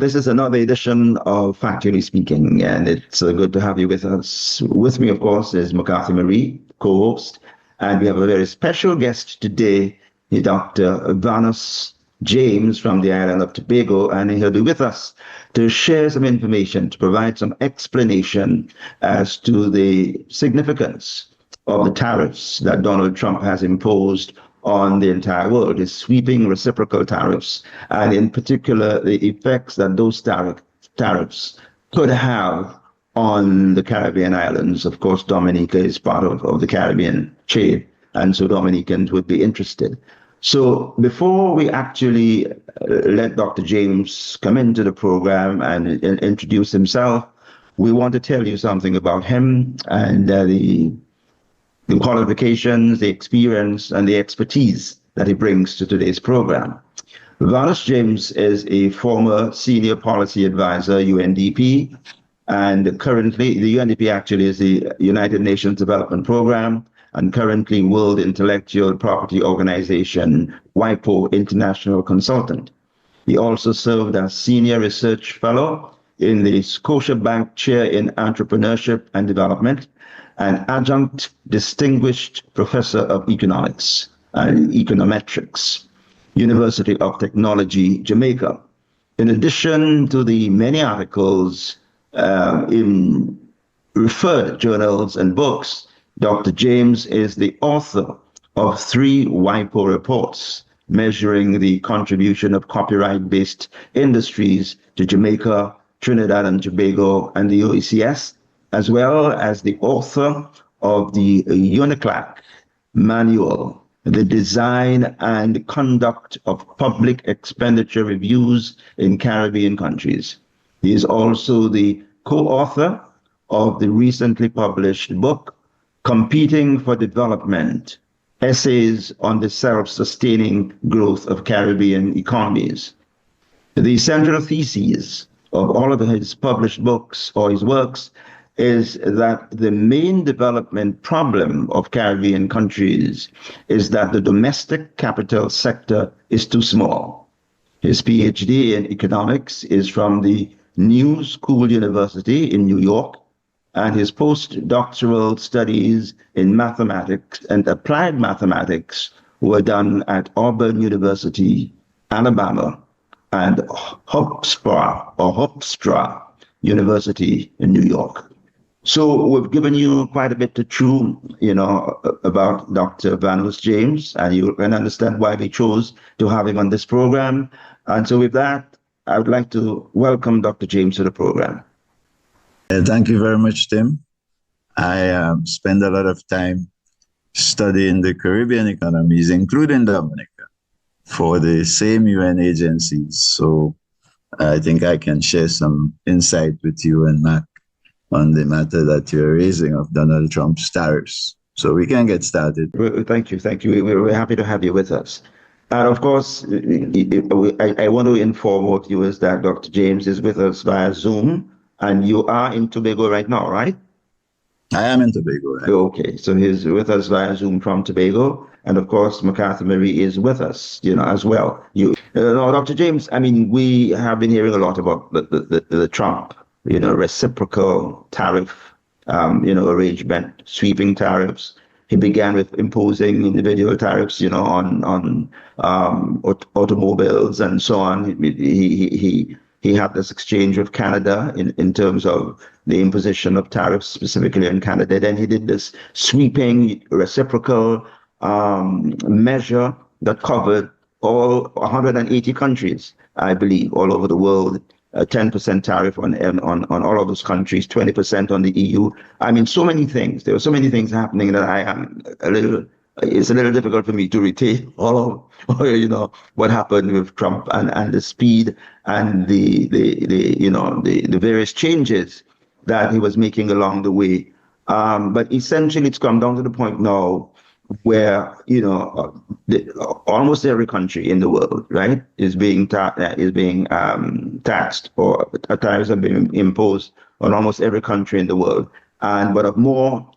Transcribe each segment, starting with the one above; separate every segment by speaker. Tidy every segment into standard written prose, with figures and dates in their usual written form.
Speaker 1: This is another edition of Factually Speaking, and it's good to have you with us. With me, of course, is McCarthy Marie, co-host, and we have a very special guest today, Dr. Vanus James from the island of Tobago, and he'll be with us to share some information, to provide some explanation as to the significance of the tariffs that Donald Trump has imposed on the entire world, his sweeping reciprocal tariffs, and in particular, the effects that those tariffs could have on the Caribbean islands. Of course, Dominica is part of the Caribbean chain, and so Dominicans would be interested. So before we actually let Dr. James come into the program and introduce himself, we want to tell you something about him and the qualifications, the experience, and the expertise that he brings to today's program. Vanus James is a former senior policy advisor, UNDP, and currently, the UNDP actually is the United Nations Development Program, and currently World Intellectual Property Organization, WIPO International Consultant. He also served as Senior Research Fellow in the Scotiabank Chair in Entrepreneurship and Development, and Adjunct Distinguished Professor of Economics and Econometrics, University of Technology, Jamaica. In addition to the many articles in referred journals and books, Dr. James is the author of 3 WIPO reports measuring the contribution of copyright-based industries to Jamaica, Trinidad and Tobago, and the OECS, as well as the author of the UNICLAC manual, the design and conduct of public expenditure reviews in Caribbean countries. He is also the co-author of the recently published book, Competing for Development, Essays on the Self-Sustaining Growth of Caribbean Economies. The central thesis of all of his published books or his works is that the main development problem of Caribbean countries is that the domestic capital sector is too small. His PhD in economics is from the New School University in New York, and his postdoctoral studies in mathematics and applied mathematics were done at Auburn University, Alabama, and Hofstra University in New York. So we've given you quite a bit to chew, about Dr. Vanus James, and you can understand why we chose to have him on this program. And so with that, I would like to welcome Dr. James to the program.
Speaker 2: Thank you very much, Tim. I spend a lot of time studying the Caribbean economies, including Dominica, for the same UN agencies. So I think I can share some insight with you and Mac on the matter that you're raising of Donald Trump's tariffs. So we can get started.
Speaker 1: Thank you. We're happy to have you with us. And of course, I want to inform all viewers that Dr. James is with us via Zoom, and you are in Tobago right now, right?
Speaker 2: I am in Tobago. Right?
Speaker 1: Okay, so he's with us via Zoom from Tobago. And of course, McCarthy Marie is with us, as well. Now, Dr. James, we have been hearing a lot about the Trump, reciprocal tariff, arrangement, sweeping tariffs. He began with imposing individual tariffs, on automobiles and so on. He had this exchange with Canada in terms of the imposition of tariffs, specifically in Canada. Then he did this sweeping reciprocal measure that covered all 180 countries, I believe, all over the world. A 10% tariff on all of those countries, 20% on the EU. So many things. There were so many things happening that it's a little difficult for me to retain all of, what happened with Trump and the speed and the various changes that he was making along the way. But essentially, it's come down to the point now where almost every country in the world, right, is being taxed, or tariffs have been imposed on almost every country in the world. But of more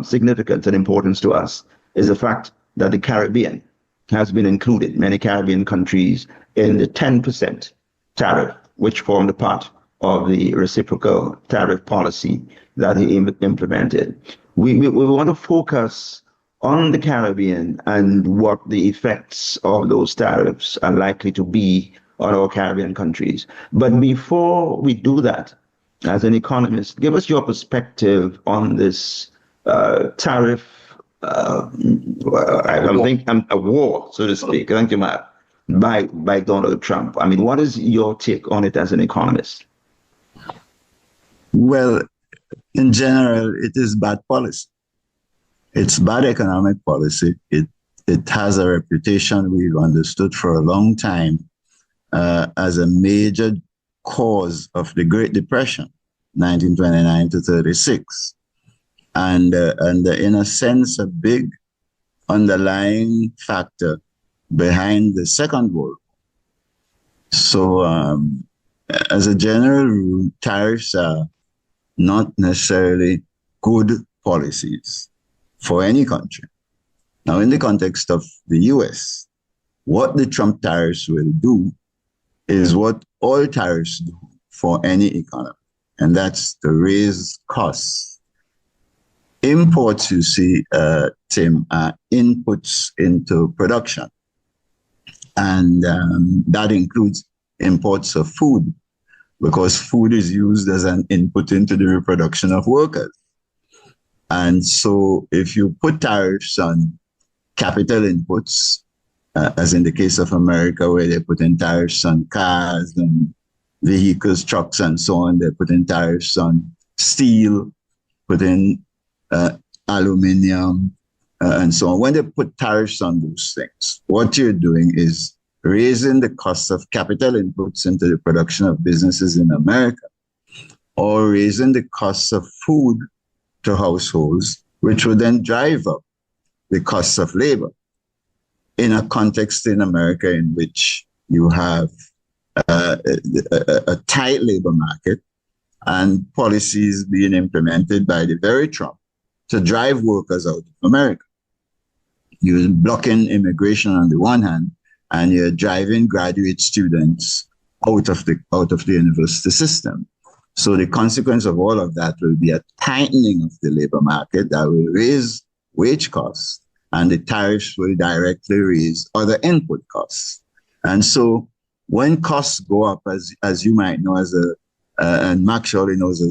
Speaker 1: significance and importance to us is the fact that the Caribbean has been included, many Caribbean countries, in the 10% tariff which formed a part of the reciprocal tariff policy that he implemented. We want to focus on the Caribbean and what the effects of those tariffs are likely to be on our Caribbean countries. But before we do that, as an economist, give us your perspective on this tariff, I don't think, a war, so to speak. Thank you, Matt, by Donald Trump. I mean, what is your take on it as an economist?
Speaker 2: Well, in general, it is bad policy. It's bad economic policy. It has a reputation we've understood for a long time as a major cause of the Great Depression, 1929 to 36. And in a sense, a big underlying factor behind the Second World War. So as a general rule, tariffs are not necessarily good policies for any country. Now, in the context of the US, what the Trump tariffs will do is what all tariffs do for any economy, and that's to raise costs. Imports, you see, Tim, are inputs into production, and that includes imports of food, because food is used as an input into the reproduction of workers. And so if you put tariffs on capital inputs, as in the case of America, where they put in tariffs on cars and vehicles, trucks, and so on, they put in tariffs on steel, put in aluminum, and so on. When they put tariffs on those things, what you're doing is raising the cost of capital inputs into the production of businesses in America, or raising the costs of food to households, which would then drive up the costs of labor in a context in America in which you have a tight labor market and policies being implemented by the very Trump to drive workers out of America. You're blocking immigration on the one hand, and you're driving graduate students out of the university system. So the consequence of all of that will be a tightening of the labor market that will raise wage costs, and the tariffs will directly raise other input costs. And so when costs go up, as you might know, and Mark surely knows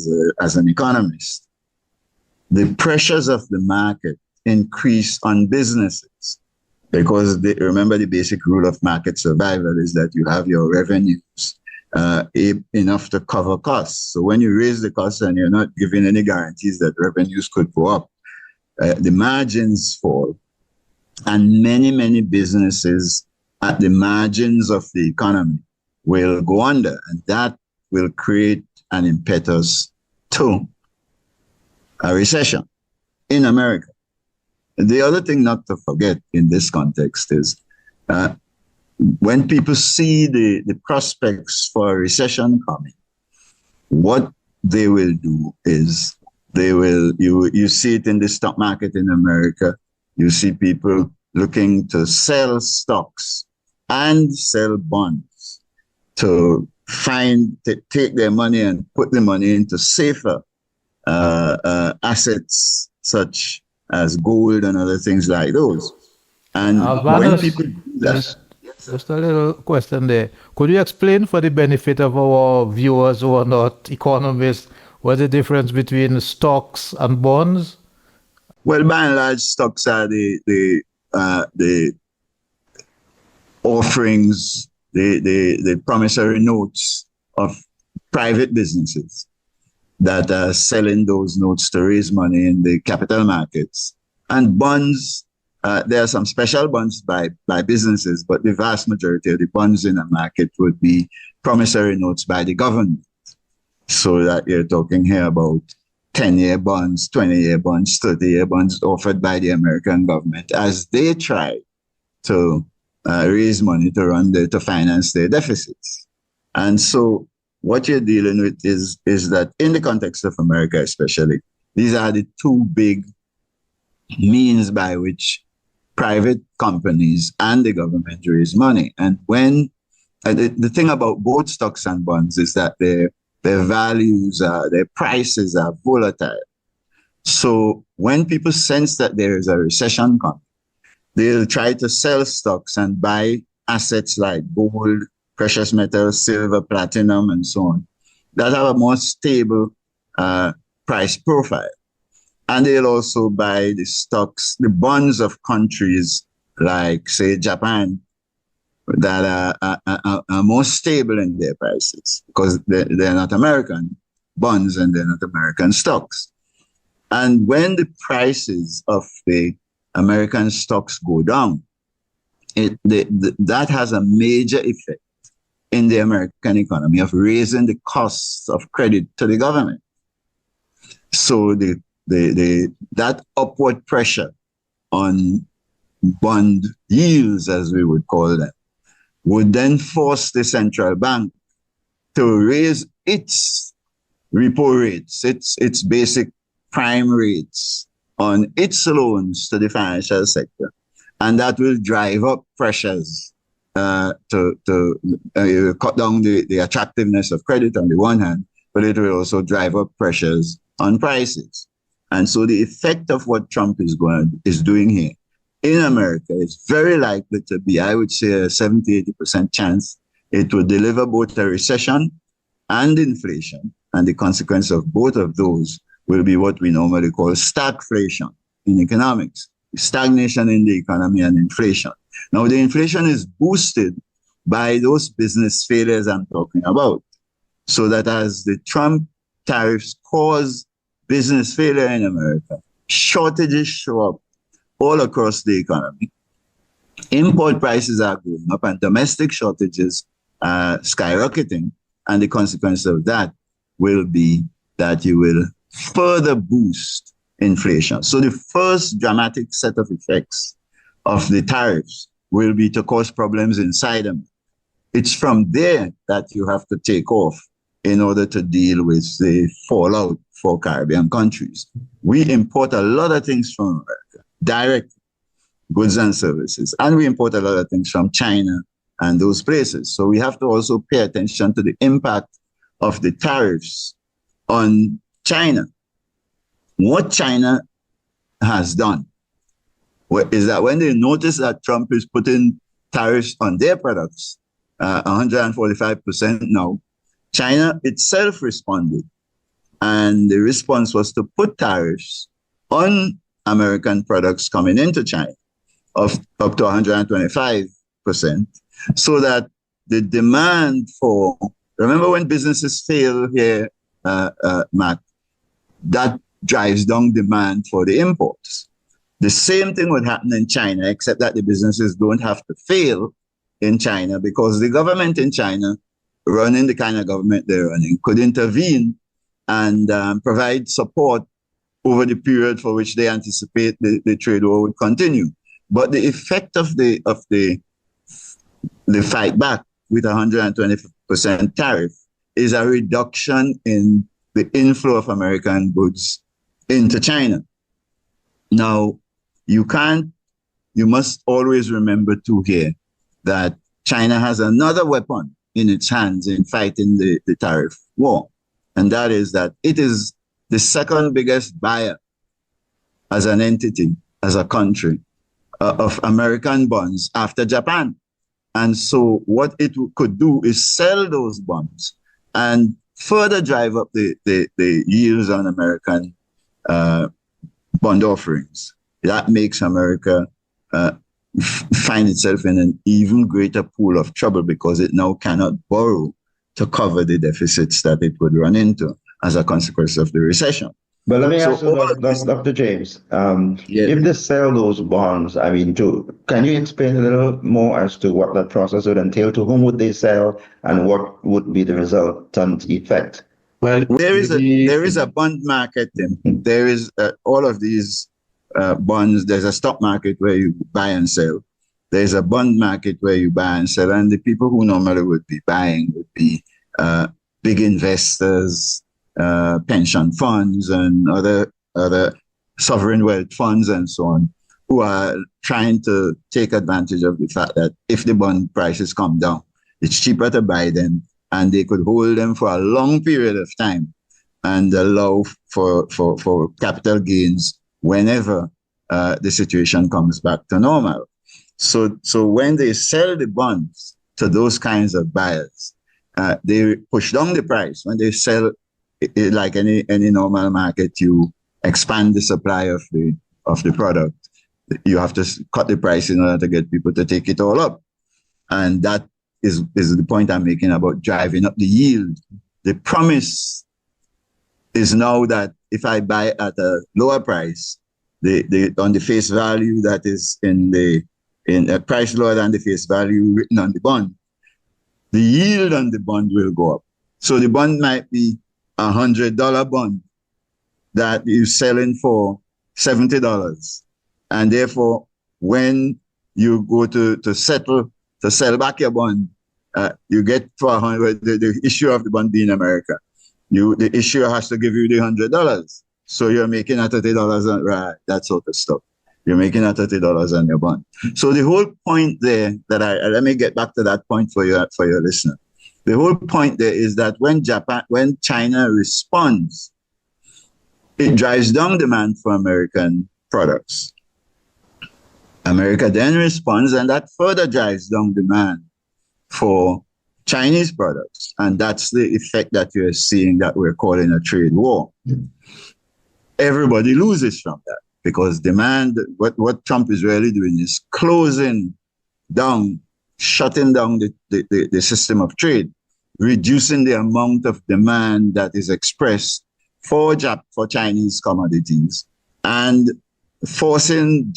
Speaker 2: as an economist, the pressures of the market increase on businesses, because remember the basic rule of market survival is that you have your revenues enough to cover costs. So when you raise the costs and you're not giving any guarantees that revenues could go up, the margins fall, and many businesses at the margins of the economy will go under, and that will create an impetus to a recession in America. The other thing not to forget in this context is when people see the prospects for a recession coming, what they will do is you see it in the stock market in America. You see people looking to sell stocks and sell bonds to take their money and put the money into safer assets such as gold and other things like those. And when people do that,
Speaker 3: just a little question there. Could you explain for the benefit of our viewers who are not economists what's the difference between stocks and bonds?
Speaker 2: Well, by and large, stocks are the offerings, the promissory notes of private businesses that are selling those notes to raise money in the capital markets. And bonds, there are some special bonds by businesses, but the vast majority of the bonds in the market would be promissory notes by the government. So that you're talking here about 10-year bonds, 20-year bonds, 30-year bonds offered by the American government as they try to raise money to finance their deficits. And so what you're dealing with is that in the context of America especially, these are the two big means by which private companies and the government raise money. And when the thing about both stocks and bonds is that their values, their prices are volatile. So when people sense that there is a recession coming, they'll try to sell stocks and buy assets like gold, precious metals, silver, platinum, and so on, that have a more stable price profile. And they'll also buy the stocks, the bonds of countries like, say, Japan, that are more stable in their prices because they're not American bonds and they're not American stocks. And when the prices of the American stocks go down, that has a major effect in the American economy of raising the costs of credit to the government. So that upward pressure on bond yields, as we would call them, would then force the central bank to raise its repo rates, its basic prime rates on its loans to the financial sector. And that will drive up pressures to cut down the attractiveness of credit on the one hand, but it will also drive up pressures on prices. And so the effect of what Trump is doing here in America is very likely to be, I would say, a 70-80% chance it will deliver both a recession and inflation. And the consequence of both of those will be what we normally call stagflation in economics, stagnation in the economy and inflation. Now, the inflation is boosted by those business failures I'm talking about. So that as the Trump tariffs cause business failure in America, shortages show up all across the economy. Import prices are going up and domestic shortages are skyrocketing. And the consequence of that will be that you will further boost inflation. So the first dramatic set of effects of the tariffs will be to cause problems inside them. It's from there that you have to take off in order to deal with the fallout for Caribbean countries. We import a lot of things from America, direct goods and services, and we import a lot of things from China and those places. So we have to also pay attention to the impact of the tariffs on China. What China has done is that when they notice that Trump is putting tariffs on their products, 145% now, China itself responded. And the response was to put tariffs on American products coming into China of up to 125%, so that the demand for, remember when businesses fail here, Matt, that drives down demand for the imports. The same thing would happen in China, except that the businesses don't have to fail in China because the government in China, running the kind of government they're running, could intervene and provide support over the period for which they anticipate the trade war would continue. But the effect of the fight back with 120% tariff is a reduction in the inflow of American goods into China. Now, you must always remember too here that China has another weapon in its hands in fighting the tariff war. And that is that it is the second biggest buyer as an entity, as a country, of American bonds after Japan. And so what it could do is sell those bonds and further drive up the yields on American bond offerings. That makes America find itself in an even greater pool of trouble because it now cannot borrow to cover the deficits that it would run into as a consequence of the recession.
Speaker 1: But let me ask you, Dr. James, if they sell those bonds, can you explain a little more as to what that process would entail? To whom would they sell and what would be the resultant effect?
Speaker 2: Well, there is a bond market. There is all of these bonds. There's a stock market where you buy and sell. There's a bond market where you buy and sell. And the people who normally would be buying would be big investors, pension funds and other sovereign wealth funds and so on, who are trying to take advantage of the fact that if the bond prices come down, it's cheaper to buy them, and they could hold them for a long period of time and allow for capital gains whenever the situation comes back to normal. So when they sell the bonds to those kinds of buyers, they push down the price. When they sell it, like any normal market, you expand the supply of the product. You have to cut the price in order to get people to take it all up. And that is the point I'm making about driving up the yield. The promise is now that if I buy at a lower price, on the face value that is in a price lower than the face value written on the bond, the yield on the bond will go up. So the bond might be $100 bond that you're selling for $70. And therefore, when you go to sell back your bond, you get for $100, the issuer of the bond being America. The issuer has to give you the $100. So you're making a $30 on, right, that sort of stuff. You're making a $30 on your bond. So the whole point there let me get back to that point for your listener. The whole point there is that when China responds, it drives down demand for American products. America then responds, and that further drives down demand for Chinese products. And that's the effect that you're seeing that we're calling a trade war. Everybody loses from that because demand, what Trump is really doing is closing down, shutting down the system of trade, reducing the amount of demand that is expressed for Chinese commodities, and forcing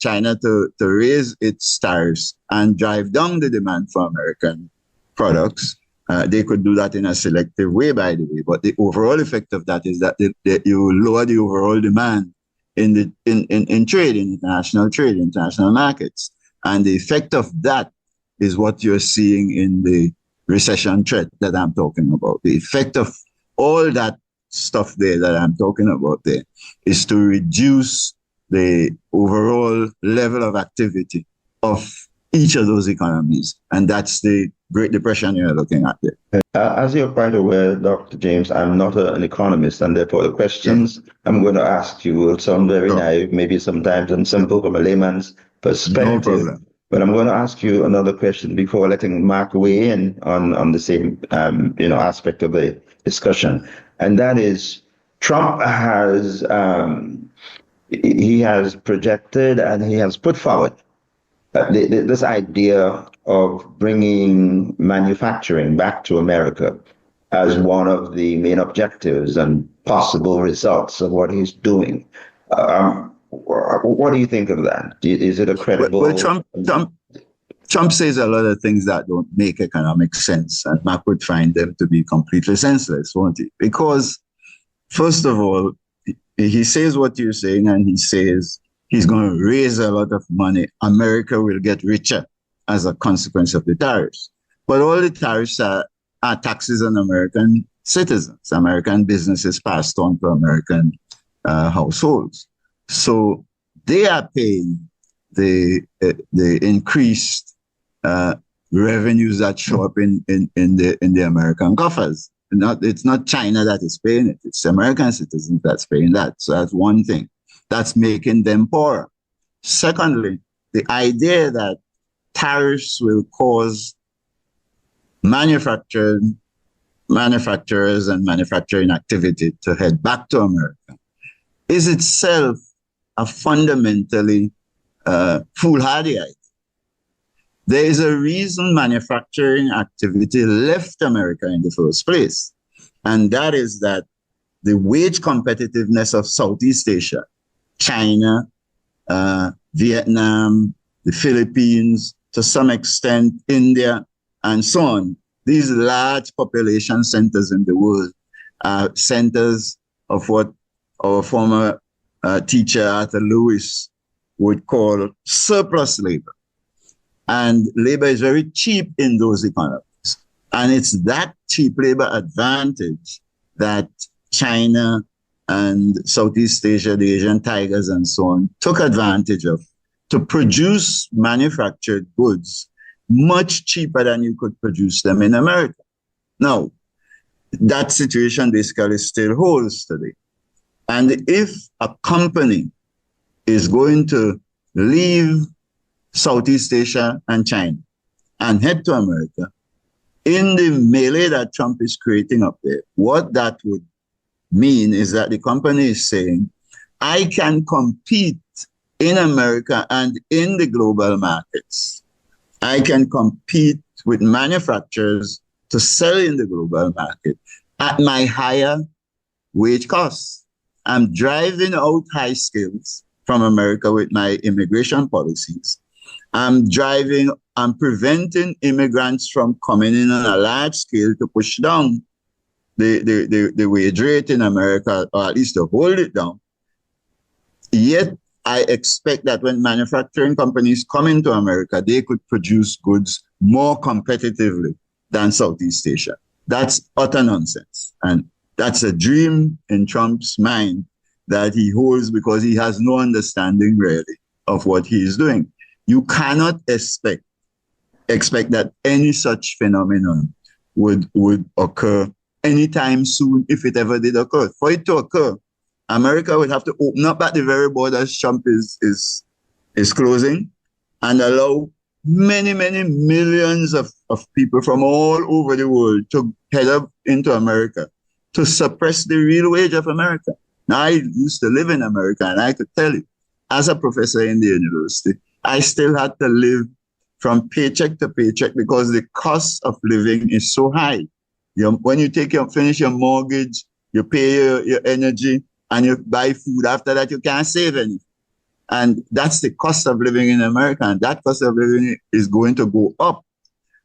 Speaker 2: China to raise its tariffs and drive down the demand for American products. They could do that in a selective way, by the way, but the overall effect of that is that you lower the overall demand in trade, in international trade, international markets. And the effect of that is what you're seeing in the recession threat that I'm talking about. The effect of all that stuff there that I'm talking about there is to reduce the overall level of activity of each of those economies. And that's the Great Depression you're looking at there.
Speaker 1: As you're quite aware, Dr. James, I'm not an economist, and therefore the questions I'm going to ask you will sound very naive, maybe sometimes unsimple from a layman's perspective.
Speaker 2: No problem.
Speaker 1: But I'm going to ask you another question before letting Mark weigh in on the same aspect of the discussion, and that is Trump has projected and he has put forward this idea of bringing manufacturing back to America as one of the main objectives and possible results of what he's doing. What do you think of that? Is it a credible?
Speaker 2: Well, Trump says a lot of things that don't make economic sense, and Mark would find them to be completely senseless, won't he? Because, first of all, he says what you're saying, and he says he's going to raise a lot of money. America will get richer as a consequence of the tariffs. But all the tariffs are taxes on American citizens. American businesses passed on to American households. So they are paying the increased revenues that show up in the American coffers. It's not China that is paying it. It's American citizens that's paying that. So that's one thing. That's making them poorer. Secondly, the idea that tariffs will cause manufacturers and manufacturing activity to head back to America is itself a fundamentally foolhardy idea. There is a reason manufacturing activity left America in the first place, and that is that the wage competitiveness of Southeast Asia, China, Vietnam, the Philippines, to some extent India, and so on, these large population centers in the world are centers of what our former teacher Arthur Lewis would call surplus labor. And labor is very cheap in those economies. And it's that cheap labor advantage that China and Southeast Asia, the Asian tigers and so on, took advantage of to produce manufactured goods much cheaper than you could produce them in America. Now, that situation basically still holds today. And if a company is going to leave Southeast Asia and China and head to America, in the melee that Trump is creating up there, what that would mean is that the company is saying, I can compete in America and in the global markets. I can compete with manufacturers to sell in the global market at my higher wage costs. I'm driving out high skills from America with my immigration policies. I'm preventing immigrants from coming in on a large scale to push down the wage rate in America, or at least to hold it down. Yet, I expect that when manufacturing companies come into America, they could produce goods more competitively than Southeast Asia. That's utter nonsense. And that's a dream in Trump's mind that he holds because he has no understanding really of what he is doing. You cannot expect that any such phenomenon would occur anytime soon if it ever did occur. For it to occur, America would have to open up at the very borders Trump is closing and allow many, many millions of people from all over the world to head up into America to suppress the real wage of America. Now, I used to live in America, and I could tell you, as a professor in the university, I still had to live from paycheck to paycheck because the cost of living is so high. When you finish your mortgage, you pay your energy, and you buy food. After that, you can't save anything. And that's the cost of living in America. And that cost of living is going to go up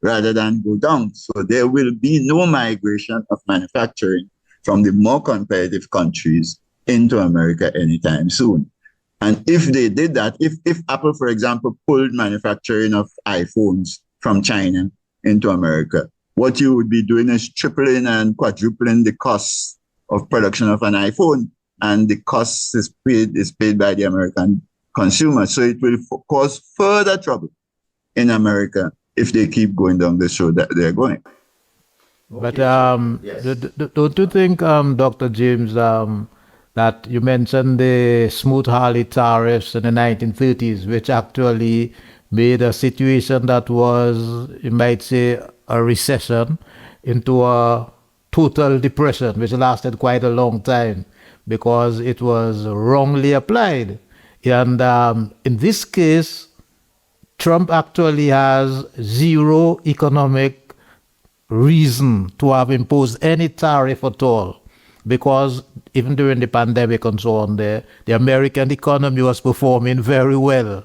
Speaker 2: rather than go down. So there will be no migration of manufacturing from the more competitive countries into America anytime soon. And if they did that, if Apple, for example, pulled manufacturing of iPhones from China into America, what you would be doing is tripling and quadrupling the cost of production of an iPhone. And the cost is paid by the American consumer. So it will cause further trouble in America if they keep going down the road that they're going.
Speaker 3: But don't you think, Dr. James, that you mentioned the smooth Harley tariffs in the 1930s, which actually made a situation that was, you might say, a recession into a total depression, which lasted quite a long time, because it was wrongly applied. And in this case, Trump actually has zero economic reason to have imposed any tariff at all, because even during the pandemic and so on, the American economy was performing very well,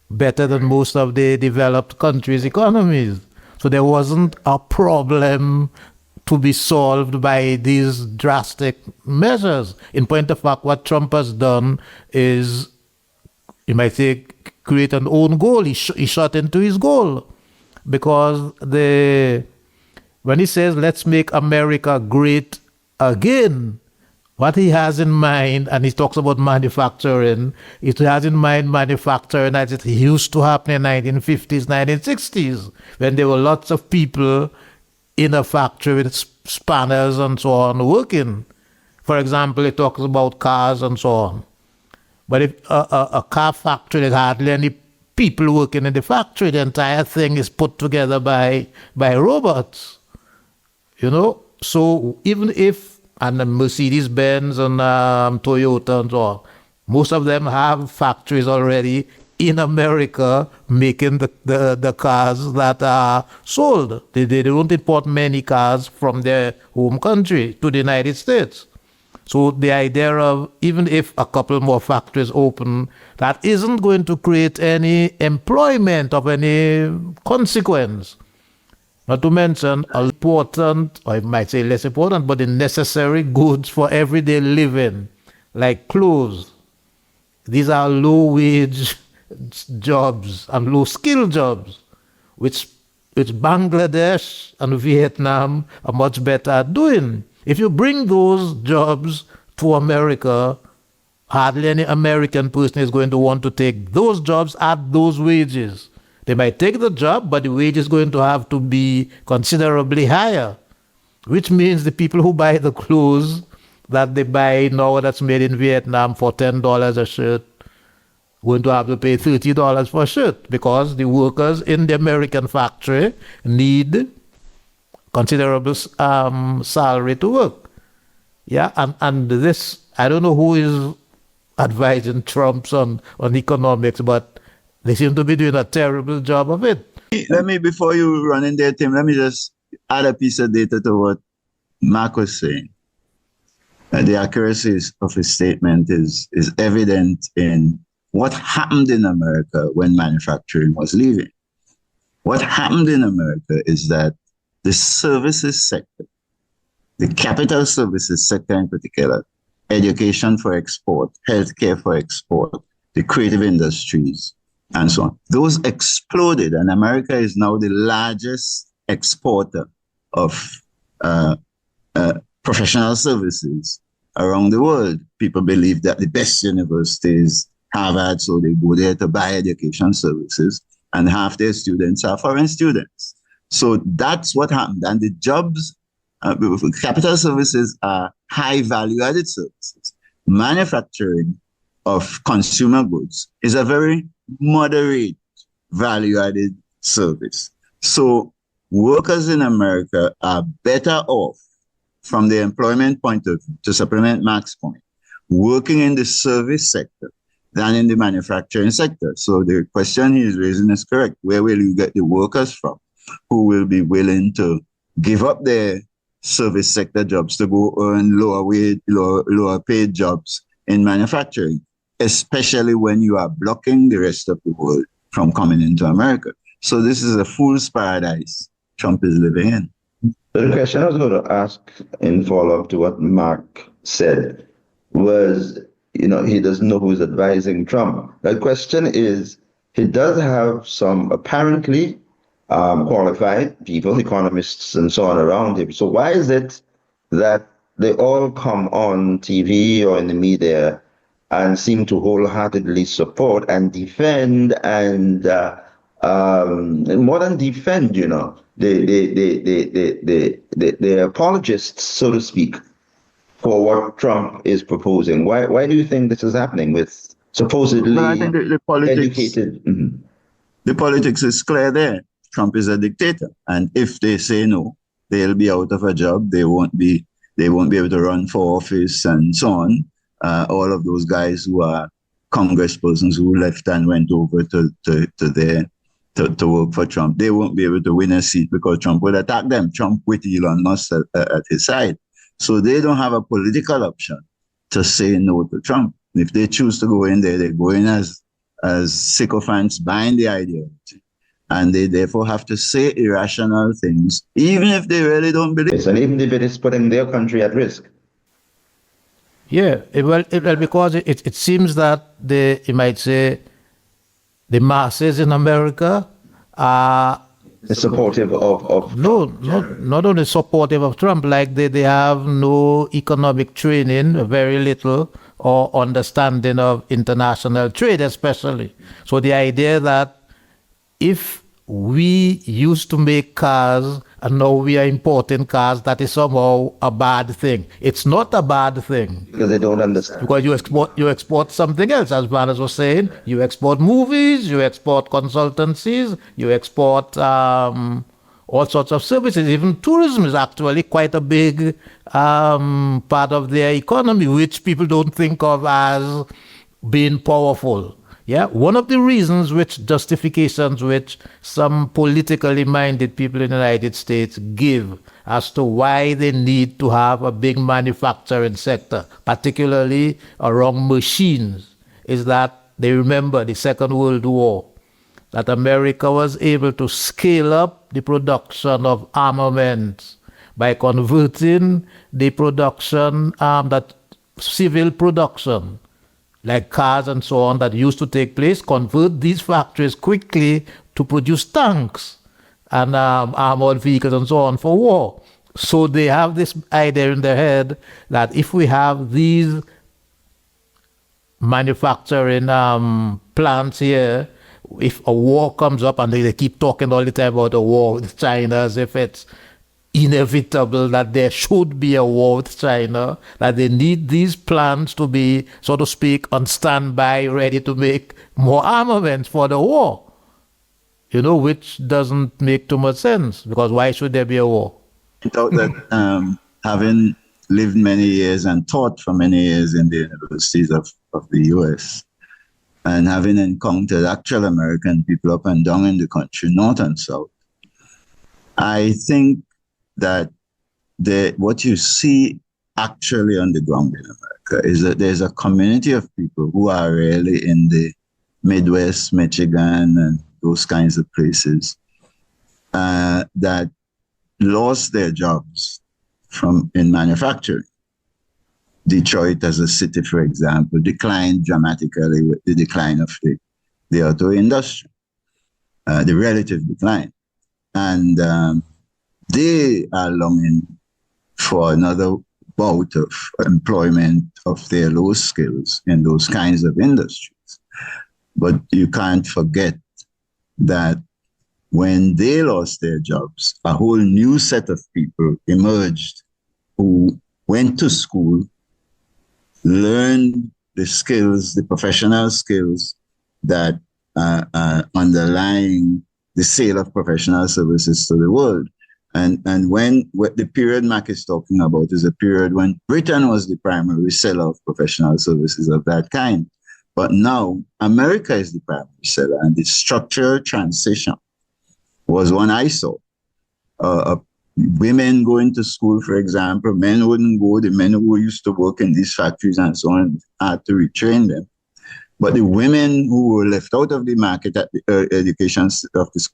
Speaker 3: better than most of the developed countries' economies. So there wasn't a problem to be solved by these drastic measures. In point of fact, what Trump has done is, you might say, create an own goal. He shot into his goal, because when he says, let's make America great again, what he has in mind, and he talks about manufacturing, he has in mind manufacturing as it used to happen in 1950s, 1960s, when there were lots of people in a factory with spanners and so on working. For example, he talks about cars and so on. But if a car factory, there's hardly any people working in the factory. The entire thing is put together by robots. So even if, and Mercedes-Benz and Toyota and so on, most of them have factories already in America making the cars that are sold. They don't import many cars from their home country to the United States. So the idea of, even if a couple more factories open, that isn't going to create any employment of any consequence. Not to mention important, or I might say less important, but the necessary goods for everyday living, like clothes. These are low-wage jobs and low-skill jobs, which Bangladesh and Vietnam are much better at doing. If you bring those jobs to America, hardly any American person is going to want to take those jobs at those wages, They might take the job, but the wage is going to have to be considerably higher, which means the people who buy the clothes that they buy now that's made in Vietnam for $10 a shirt going to have to pay $30 for a shirt, because the workers in the American factory need considerable salary to work. Yeah, and this, I don't know who is advising Trump on economics, but they seem to be doing a terrible job of it.
Speaker 2: Let me, before you run in there, Tim, let me just add a piece of data to what Mark was saying. The accuracy of his statement is evident in what happened in America when manufacturing was leaving. What happened in America is that the services sector, the capital services sector in particular, education for export, healthcare for export, the creative industries, and so on, those exploded, and America is now the largest exporter of professional services around the world. People believe that the best universities, Harvard, so they go there to buy education services, and half their students are foreign students. So that's what happened. And the jobs, capital services are high value added services. Manufacturing of consumer goods is a very moderate value added service. So workers in America are better off from the employment point of view, to supplement Mark's point, working in the service sector than in the manufacturing sector. So the question he is raising is correct. Where will you get the workers from who will be willing to give up their service sector jobs to go earn lower paid jobs in manufacturing, especially when you are blocking the rest of the world from coming into America? So this is a fool's paradise Trump is living in.
Speaker 1: The question I was going to ask in follow-up to what Mark said was, he doesn't know who's advising Trump. The question is, he does have some apparently qualified people, economists and so on around him. So why is it that they all come on TV or in the media and seem to wholeheartedly support and defend and more than defend, the apologists, so to speak, for what Trump is proposing? Why do you think this is happening with supposedly
Speaker 2: I think the politics,
Speaker 1: educated? Mm-hmm.
Speaker 2: The politics is clear there. Trump is a dictator, and if they say no, they'll be out of a job. They won't be able to run for office and so on. All of those guys who are congresspersons who left and went over to work for Trump, they won't be able to win a seat because Trump will attack them. Trump with Elon Musk at his side. So they don't have a political option to say no to Trump. If they choose to go in there, they go in as sycophants buying the ideology. And they therefore have to say irrational things, even if they really don't believe it.
Speaker 1: And even if it is putting their country at risk.
Speaker 3: Yeah, because it seems that you might say, the masses in America are
Speaker 1: supportive of
Speaker 3: not only supportive of Trump, like they have no economic training, very little, or understanding of international trade especially. So the idea that if we used to make cars and now we are importing cars, that is somehow a bad thing. It's not a bad thing.
Speaker 1: Because they don't understand.
Speaker 3: Because you export something else, as Vanus was saying. You export movies, you export consultancies, you export all sorts of services. Even tourism is actually quite a big part of their economy, which people don't think of as being powerful. Yeah, one of the reasons, justifications which some politically minded people in the United States give as to why they need to have a big manufacturing sector, particularly around machines, is that they remember the Second World War, that America was able to scale up the production of armaments by converting the production, that civil production, like cars and so on, that used to take place, convert these factories quickly to produce tanks and armored vehicles and so on for war. So they have this idea in their head that if we have these manufacturing plants here, if a war comes up, and they keep talking all the time about a war with China as if it's inevitable that there should be a war with China, that they need these plants to be, so to speak, on standby, ready to make more armaments for the war. Which doesn't make too much sense, because why should there be a war?
Speaker 2: I thought that having lived many years and taught for many years in the universities of the US, and having encountered actual American people up and down in the country, north and south, I think that what you see actually on the ground in America is that there's a community of people who are really in the Midwest, Michigan, and those kinds of places that lost their jobs in manufacturing. Detroit as a city, for example, declined dramatically with the decline of the auto industry, the relative decline. And they are longing for another bout of employment of their low skills in those kinds of industries. But you can't forget that when they lost their jobs, a whole new set of people emerged who went to school, learned the skills, the professional skills that underlying the sale of professional services to the world. And when the period Mac is talking about is a period when Britain was the primary seller of professional services of that kind. But now America is the primary seller, and the structural transition was one I saw. Women going to school, for example, men wouldn't go. The men who used to work in these factories and so on had to retrain them. But the women who were left out of the market at the education of the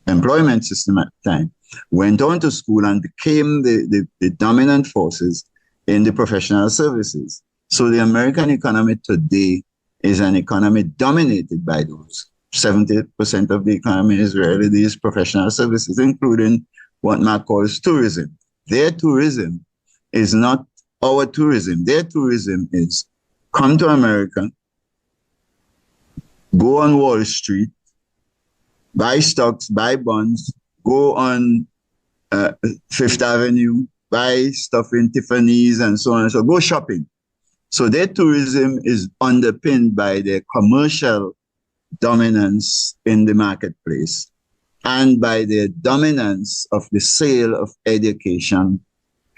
Speaker 2: employment system at the time went on to school and became the dominant forces in the professional services. So the American economy today is an economy dominated by those. 70% of the economy is really these professional services, including what Mark calls tourism. Their tourism is not our tourism. Their tourism is come to America, go on Wall Street, buy stocks, buy bonds, go on Fifth Avenue, buy stuff in Tiffany's and so on. So go shopping. So their tourism is underpinned by their commercial dominance in the marketplace and by their dominance of the sale of education,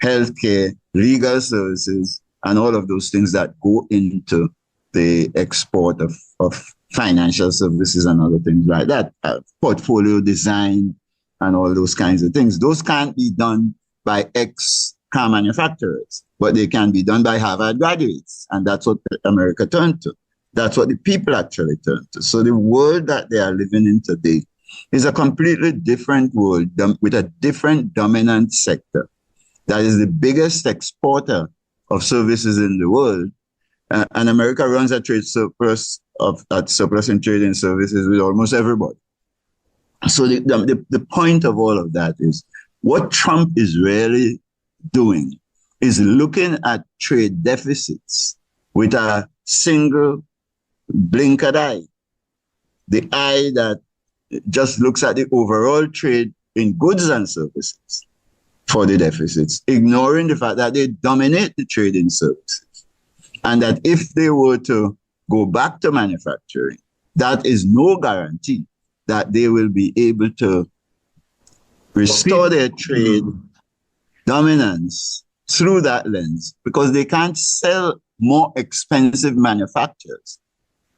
Speaker 2: healthcare, legal services, and all of those things that go into the export of financial services and other things like that, portfolio design and all those kinds of things. Those can't be done by ex-car manufacturers, but they can be done by Harvard graduates. And that's what America turned to. That's what the people actually turned to. So the world that they are living in today is a completely different world with a different dominant sector that is the biggest exporter of services in the world. And America runs a trade surplus surplus in trade and services with almost everybody. So the point of all of that is what Trump is really doing is looking at trade deficits with a single blinkered eye, the eye that just looks at the overall trade in goods and services for the deficits, ignoring the fact that they dominate the trade in services. And that if they were to go back to manufacturing, that is no guarantee that they will be able to restore their trade dominance through that lens, because they can't sell more expensive manufacturers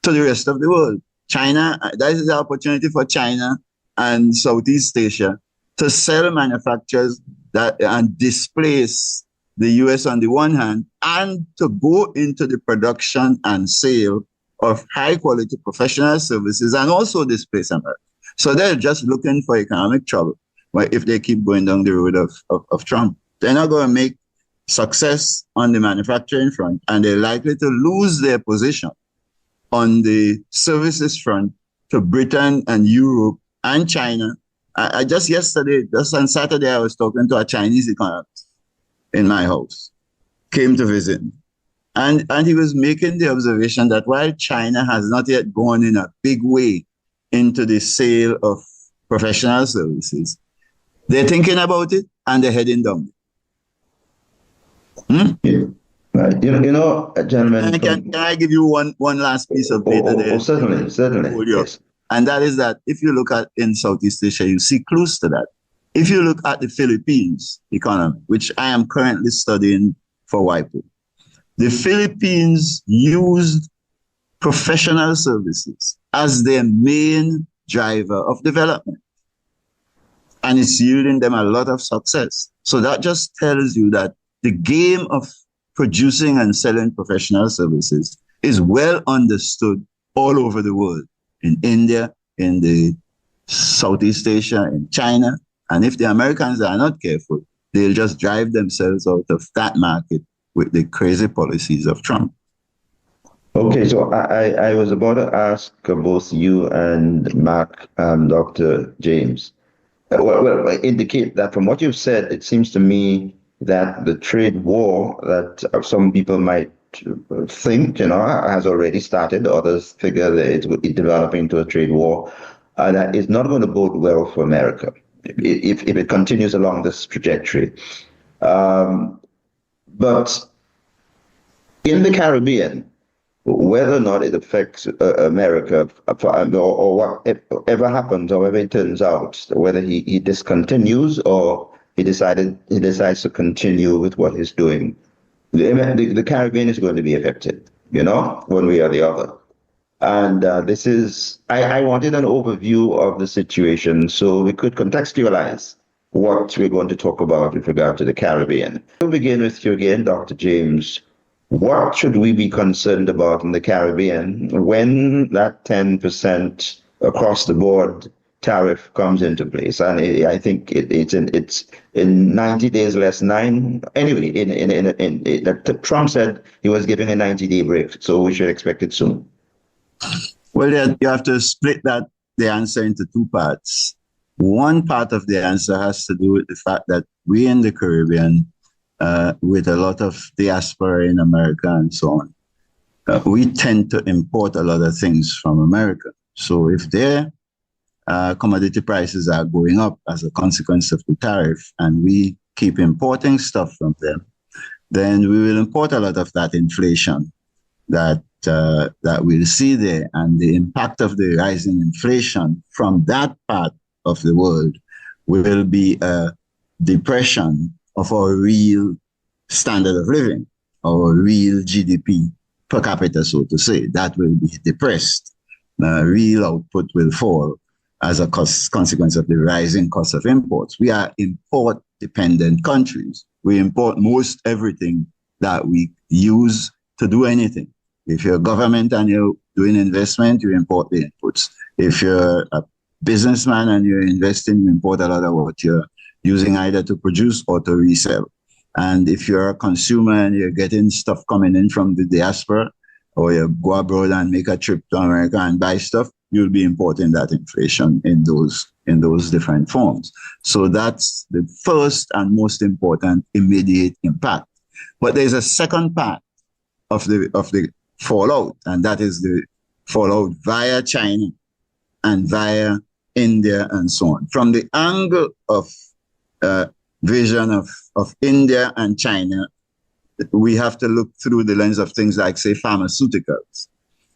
Speaker 2: to the rest of the world. China, that is the opportunity for China and Southeast Asia to sell manufacturers and displace the US on the one hand, and to go into the production and sale of high quality professional services and also displace America. So they're just looking for economic trouble. But if they keep going down the road of Trump, they're not going to make success on the manufacturing front, and they're likely to lose their position on the services front to Britain and Europe and China. I just on Saturday, I was talking to a Chinese economist in my house, came to visit me. And he was making the observation that while China has not yet gone in a big way into the sale of professional services, they're thinking about it and they're heading down.
Speaker 1: Yeah. Right. Gentlemen.
Speaker 2: Can I give you one last piece of data there?
Speaker 1: Certainly. Yes.
Speaker 2: And that is that if you look at in Southeast Asia, you see clues to that. If you look at the Philippines economy, which I am currently studying for WIPO, the Philippines used professional services as their main driver of development. And it's yielding them a lot of success. So that just tells you that the game of producing and selling professional services is well understood all over the world, in India, in the Southeast Asia, in China. And if the Americans are not careful, they'll just drive themselves out of that market with the crazy policies of Trump.
Speaker 1: Okay, so I was about to ask both you and Mark, Dr. James, indicate that from what you've said, it seems to me that the trade war that some people might think, has already started. Others figure that it's developing into a trade war that is not going to bode well for America if it continues along this trajectory. But in the Caribbean, whether or not it affects America or whatever happens, however it turns out, whether he discontinues or he decides to continue with what he's doing, the Caribbean is going to be affected, one way or the other. And this is, I wanted an overview of the situation so we could contextualize what we're going to talk about with regard to the Caribbean. We'll begin with you again, Dr. James. What should we be concerned about in the Caribbean when that 10% across the board tariff comes into place? And I think it's in 90 days less 9. Anyway, Trump said he was giving a 90-day break, so we should expect it soon.
Speaker 2: Well, you have to split the answer into two parts. One part of the answer has to do with the fact that we in the Caribbean, with a lot of diaspora in America and so on, we tend to import a lot of things from America. So if their commodity prices are going up as a consequence of the tariff and we keep importing stuff from them, then we will import a lot of that inflation that we'll see there. And the impact of the rising inflation from that part of the world will be a depression of our real standard of living, our real GDP per capita, so to say. That will be depressed. Real output will fall as a consequence of the rising cost of imports. We are import-dependent countries. We import most everything that we use to do anything. If you're a government and you're doing investment, you import the inputs. If you're a businessman and you're investing, you import a lot of what you're using either to produce or to resell. And if you're a consumer and you're getting stuff coming in from the diaspora, or you go abroad and make a trip to America and buy stuff, you'll be importing that inflation in those different forms. So that's the first and most important immediate impact. But there's a second part of the fallout, and that is the fallout via China and via India and so on. From the angle of vision of India and China, we have to look through the lens of things like, say, pharmaceuticals.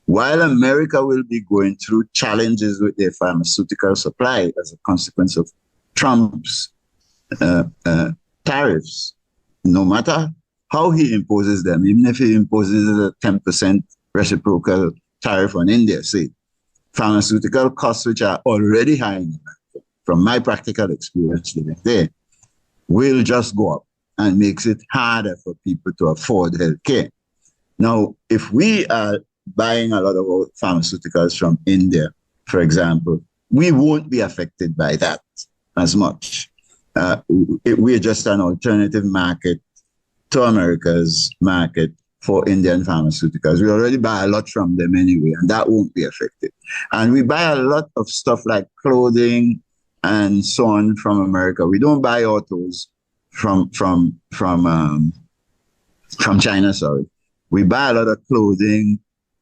Speaker 2: While America will be going through challenges with their pharmaceutical supply as a consequence of Trump's tariffs, no matter how he imposes them, even if he imposes a 10% reciprocal tariff on India, say, pharmaceutical costs, which are already high in America, from my practical experience living there, will just go up and makes it harder for people to afford healthcare. Now, if we are buying a lot of our pharmaceuticals from India, for example, we won't be affected by that as much. We're just an alternative market to America's market for Indian pharmaceuticals. We already buy a lot from them anyway, and that won't be affected. And we buy a lot of stuff like clothing and so on from America. We don't buy autos from China, sorry. We buy a lot of clothing,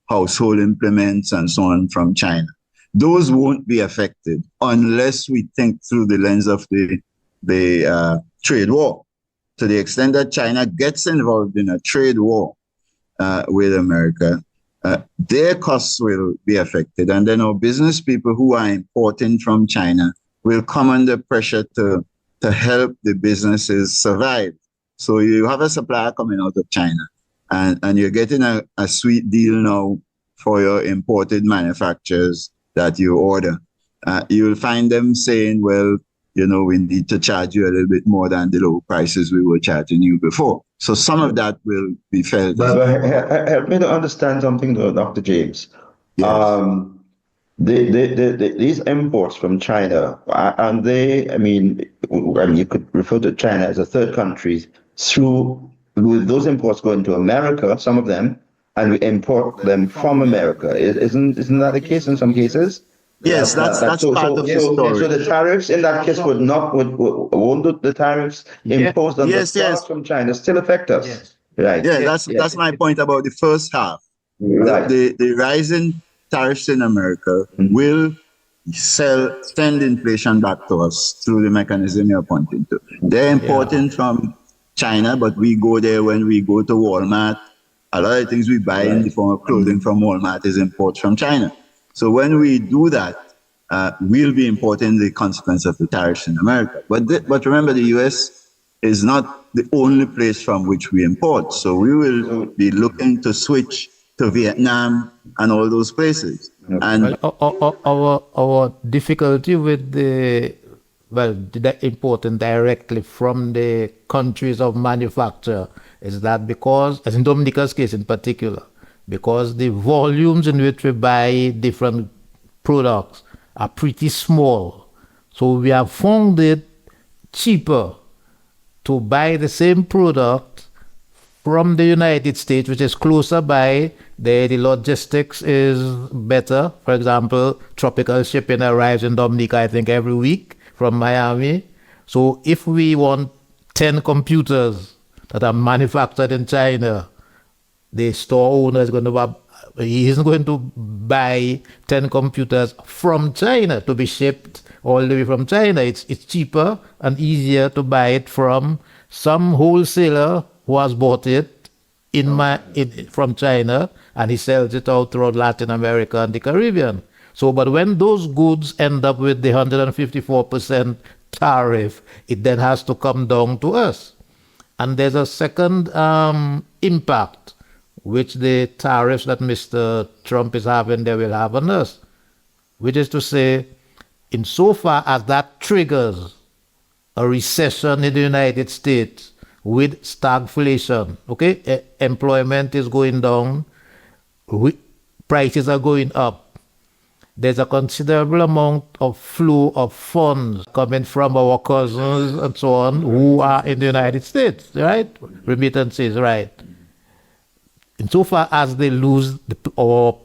Speaker 2: household implements, and so on from China. those won't be affected unless we think through the lens of the trade war. To the extent that China gets involved in a trade war with America, their costs will be affected. And then our business people who are importing from China will come under pressure to help the businesses survive. So you have a supplier coming out of China and you're getting a sweet deal now for your imported manufacturers that you order. You'll find them saying, well, you know, we need to charge you a little bit more than the low prices we were charging you before. So some of that will be felt.
Speaker 1: But help me to understand something, though, Dr. James.
Speaker 2: Yes.
Speaker 1: These imports from China, and I mean, you could refer to China as a third country with those imports going to America, some of them, and we import them from America. Isn't that the case in some cases?
Speaker 2: Yes, that's part of the story.
Speaker 1: So the tariffs in that case won't the tariffs imposed on the products from China still affect us?
Speaker 3: Yes.
Speaker 1: Right.
Speaker 2: Yeah, that's my point about the first half.
Speaker 1: Right.
Speaker 2: The rising tariffs in America will send inflation back to us through the mechanism you're pointing to. They're importing from China, but we go there when we go to Walmart. A lot of things we buy in the form of clothing from Walmart is imports from China. So when we do that, we'll be importing the consequence of the tariffs in America. But remember, the U.S. is not the only place from which we import. So we will be looking to switch to Vietnam and all those places. And
Speaker 3: our difficulty with the importing directly from the countries of manufacture is that because, as in Dominica's case in particular, because the volumes in which we buy different products are pretty small. So we have found it cheaper to buy the same product from the United States, which is closer by. The logistics is better. For example, tropical shipping arrives in Dominica, I think, every week from Miami. So if we want 10 computers that are manufactured in China, the store owner is going to he isn't going to buy 10 computers from China to be shipped all the way from China. It's cheaper and easier to buy it from some wholesaler who has bought it from China, and he sells it out throughout Latin America and the Caribbean. So, but when those goods end up with the 154% tariff, it then has to come down to us. And there's a second impact which the tariffs that Mr. Trump is having there will have on us, which is to say, insofar as that triggers a recession in the United States with stagflation, okay, employment is going down, prices are going up. There's a considerable amount of flow of funds coming from our cousins and so on who are in the United States, right? Remittances, right? Insofar as they our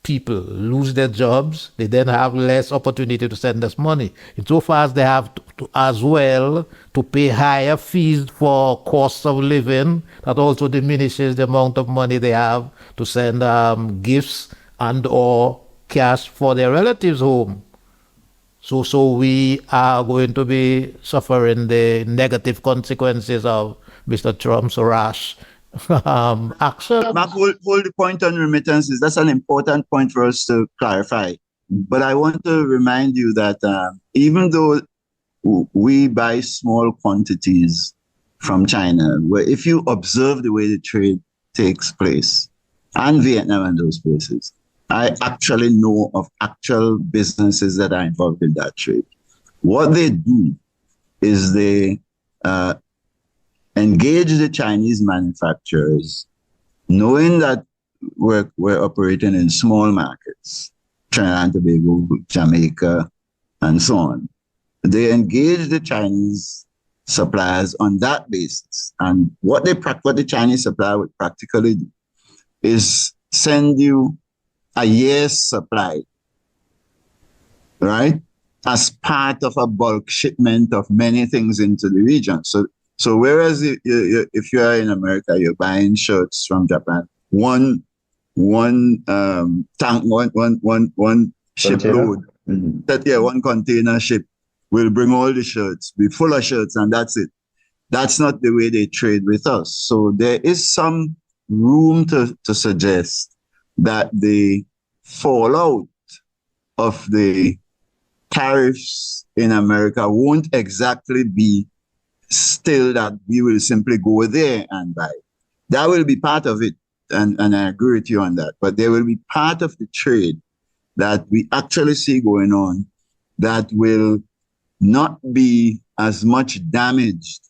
Speaker 3: people lose their jobs, they then have less opportunity to send us money. Insofar as they have to as well to pay higher fees for costs of living, that also diminishes the amount of money they have to send gifts and or cash for their relatives home. So we are going to be suffering the negative consequences of Mr. Trump's rash action.
Speaker 2: Mark, hold the point on remittances. That's an important point for us to clarify. But I want to remind you that even though we buy small quantities from China, where if you observe the way the trade takes place, and Vietnam and those places, I actually know of actual businesses that are involved in that trade. What they do is they engage the Chinese manufacturers, knowing that we're operating in small markets, Trinidad and Tobago, Jamaica, and so on. They engage the Chinese suppliers on that basis. And what the Chinese supplier would practically do is send you a year's supply, right? As part of a bulk shipment of many things into the region. So whereas if you are in America, you're buying shirts from Japan, one one tank, one shipload. One container ship will bring all the shirts, be full of shirts, and that's it. That's not the way they trade with us. So there is some room to suggest that the fallout of the tariffs in America won't exactly be still that we will simply go there and buy. That will be part of it, and I agree with you on that. But there will be part of the trade that we actually see going on that will not be as much damaged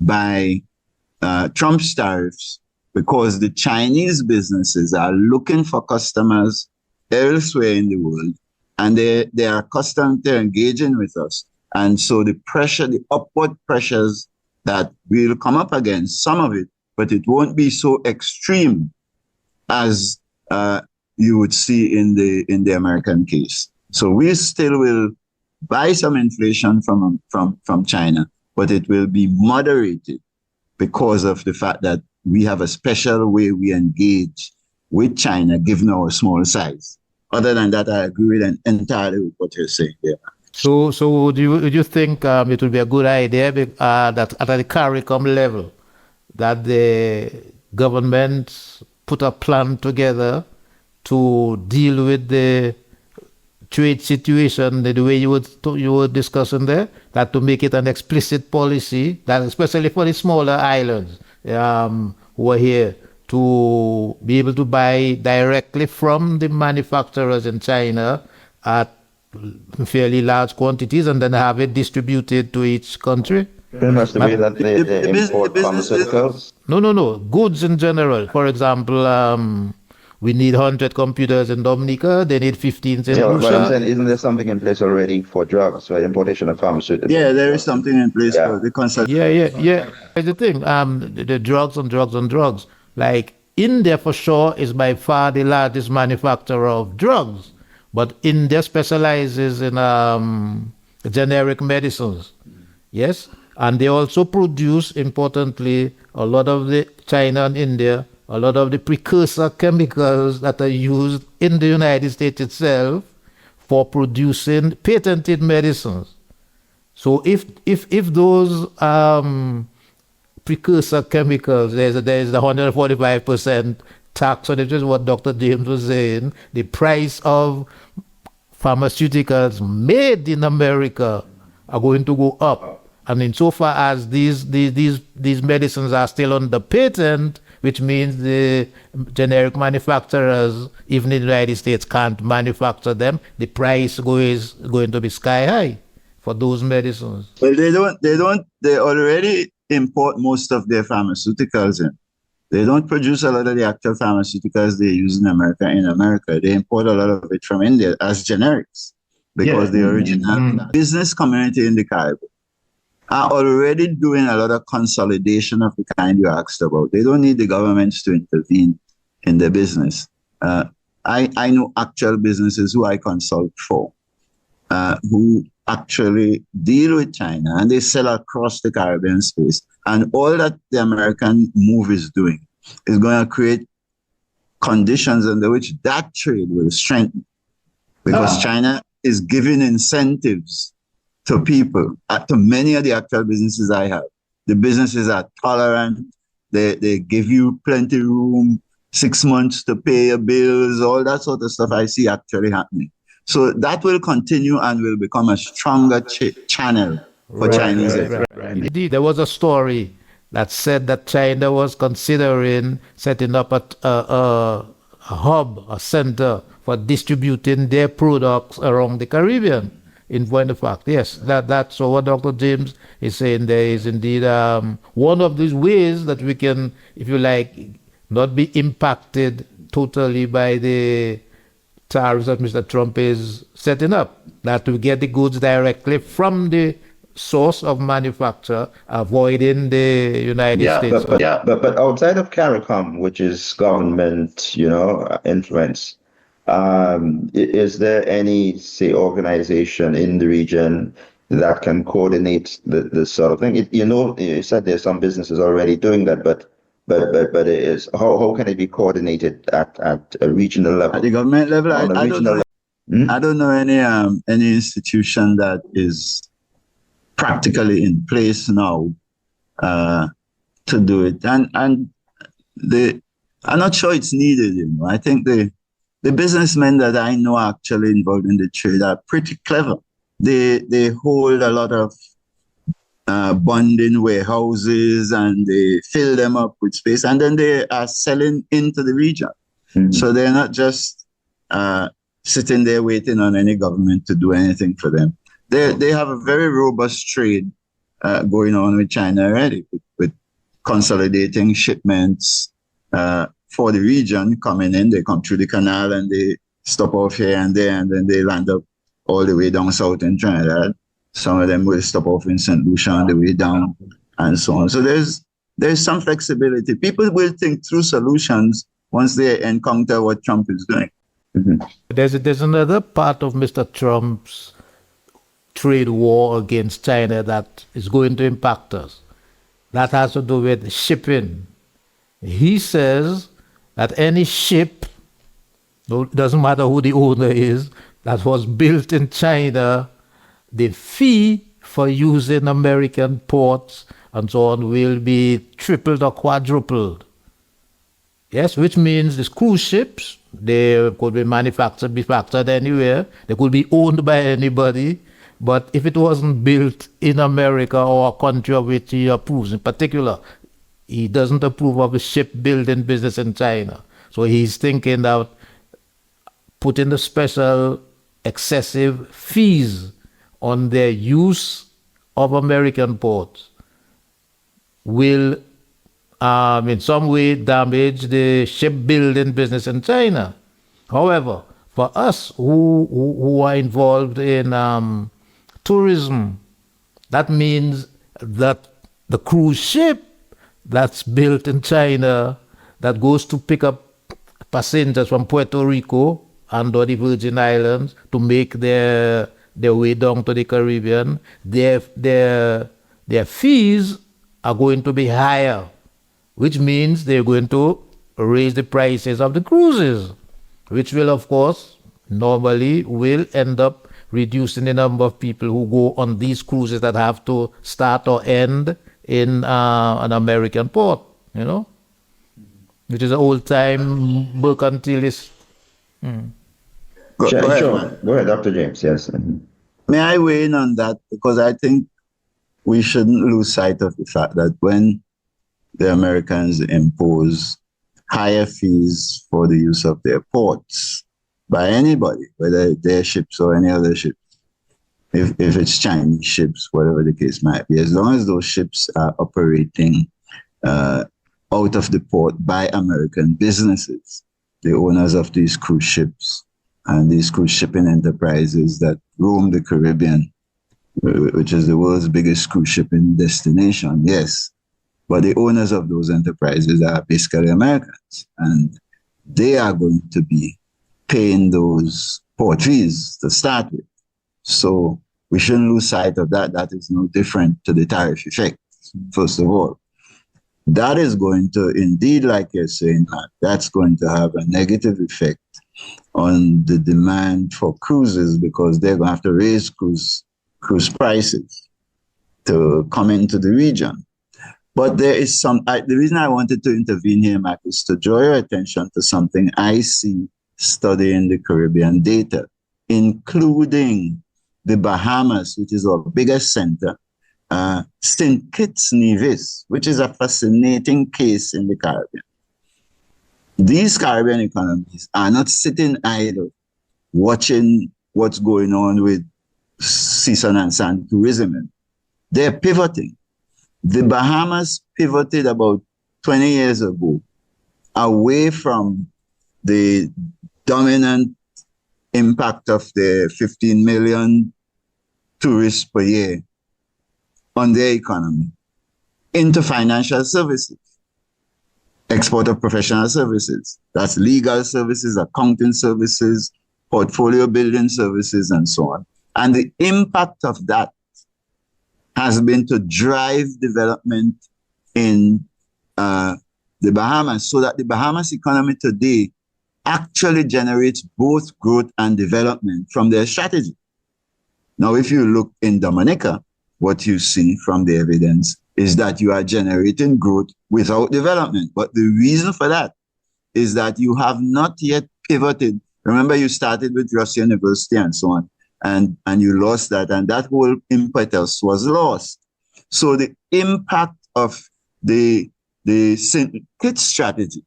Speaker 2: by Trump's tariffs, because the Chinese businesses are looking for customers elsewhere in the world, and they are accustomed to engaging with us. And so the pressure, the upward pressures that we'll come up against, some of it, but it won't be so extreme as you would see in the American case. So we still will buy some inflation from China, but it will be moderated because of the fact that we have a special way we engage with China, given our small size. Other than that, I agree entirely with what you're saying there.
Speaker 3: So would you think it would be a good idea that at the CARICOM level, that the government put a plan together to deal with the trade situation the way you were discussing there, that to make it an explicit policy, that especially for the smaller islands who are here, to be able to buy directly from the manufacturers in China at fairly large quantities and then have it distributed to each country?
Speaker 1: Pretty much the way that they import pharmaceuticals?
Speaker 3: No. Goods in general. For example, we need 100 computers in Dominica, they need 15 in Russia.
Speaker 1: But I'm saying, isn't there something in place already for drugs, for importation of pharmaceuticals?
Speaker 2: Yeah, there is something in place for the concept.
Speaker 3: Yeah. That's the thing. The drugs on drugs. Like India for sure is by far the largest manufacturer of drugs, but India specializes in generic medicines. Yes, and they also produce, importantly, a lot of the China and India, a lot of the precursor chemicals that are used in the United States itself for producing patented medicines. So if those precursor chemicals, there's the 145% tax on it, which is what Dr. James was saying, the price of pharmaceuticals made in America are going to go up. And insofar as these medicines are still under patent, which means the generic manufacturers, even in the United States, can't manufacture them, the price is going to be sky high for those medicines.
Speaker 2: Well, they already import most of their pharmaceuticals in. They don't produce a lot of the actual pharmaceuticals they use in America. They import a lot of it from India as generics, because the original business community in the Caribbean are already doing a lot of consolidation of the kind you asked about. They don't need the governments to intervene in the business. I know actual businesses who I consult for, who actually deal with China, and they sell across the Caribbean space. And all that the American move is doing is going to create conditions under which that trade will strengthen, because China is giving incentives to people, to many of the actual businesses I have. The businesses are tolerant. They give you plenty room, 6 months to pay your bills, all that sort of stuff I see actually happening. So that will continue and will become a stronger channel for Chinese.
Speaker 3: Right. Indeed, there was a story that said that China was considering setting up a hub, a center for distributing their products around the Caribbean. In point of fact, yes, that's so what Dr. James is saying there is indeed one of these ways that we can, if you like, not be impacted totally by the tariffs that Mr. Trump is setting up, that we get the goods directly from the source of manufacture, avoiding the United States.
Speaker 1: But outside of CARICOM, which is government, influence, is there any, say, organization in the region that can coordinate this sort of thing? You said there's some businesses already doing that, but but it is how can it be coordinated at a regional level?
Speaker 2: At the government level,
Speaker 1: On a
Speaker 2: I don't
Speaker 1: regional
Speaker 2: know. I don't know any institution that is practically in place now to do it, and I'm not sure it's needed. I think the businessmen that I know actually involved in the trade are pretty clever. They hold a lot of bonding warehouses and they fill them up with space, and then they are selling into the region. So they're not just sitting there waiting on any government to do anything for them. They have a very robust trade going on with China already, with consolidating shipments for the region coming in. They come through the canal and they stop off here and there, and then they land up all the way down south in Trinidad. Some of them will stop off in St. Lucia on the way down, and so on. So there's some flexibility. People will think through solutions once they encounter what Trump is doing.
Speaker 3: There's another part of Mr. Trump's trade war against China that is going to impact us. That has to do with shipping. He says that any ship, it doesn't matter who the owner is, that was built in China, the fee for using American ports and so on will be tripled or quadrupled. Yes, which means these cruise ships, they could be manufactured anywhere, they could be owned by anybody, but if it wasn't built in America or a country of which he approves, in particular, he doesn't approve of the shipbuilding business in China. So he's thinking of putting the special excessive fees on their use of American ports will in some way damage the shipbuilding business in China. However, for us who are involved in tourism, that means that the cruise ship that's built in China that goes to pick up passengers from Puerto Rico and or the Virgin Islands to make their way down to the Caribbean, their fees are going to be higher, which means they're going to raise the prices of the cruises, which will, of course, normally will end up reducing the number of people who go on these cruises that have to start or end in an American port, which is an old-time mercantilist.
Speaker 1: Go ahead, Dr. James, yes.
Speaker 2: May I weigh in on that? Because I think we shouldn't lose sight of the fact that when the Americans impose higher fees for the use of their ports by anybody, whether their ships or any other ships, if it's Chinese ships, whatever the case might be, as long as those ships are operating out of the port by American businesses, the owners of these cruise ships and these cruise shipping enterprises that roam the Caribbean, which is the world's biggest cruise shipping destination, yes. But the owners of those enterprises are basically Americans, and they are going to be paying those port fees to start with. So we shouldn't lose sight of that. That is no different to the tariff effect, first of all. That is going to, indeed, like you're saying, that's going to have a negative effect on the demand for cruises, because they're going to have to raise cruise prices to come into the region. But there is the reason I wanted to intervene here, Mac, is to draw your attention to something I see studying the Caribbean data, including the Bahamas, which is our biggest center, St. Kitts Nevis, which is a fascinating case in the Caribbean. These Caribbean economies are not sitting idle watching what's going on with season and sand tourism. They're pivoting. The Bahamas pivoted about 20 years ago away from the dominant impact of the 15 million tourists per year on their economy into financial services, export of professional services. That's legal services, accounting services, portfolio building services, and so on. And the impact of that has been to drive development in the the Bahamas, so that the Bahamas economy today actually generates both growth and development from their strategy. Now, if you look in Dominica, what you see from the evidence is that you are generating growth without development. But the reason for that is that you have not yet pivoted. Remember, you started with Rush University and so on, and you lost that, and that whole impetus was lost. So the impact of the St. Kitts strategy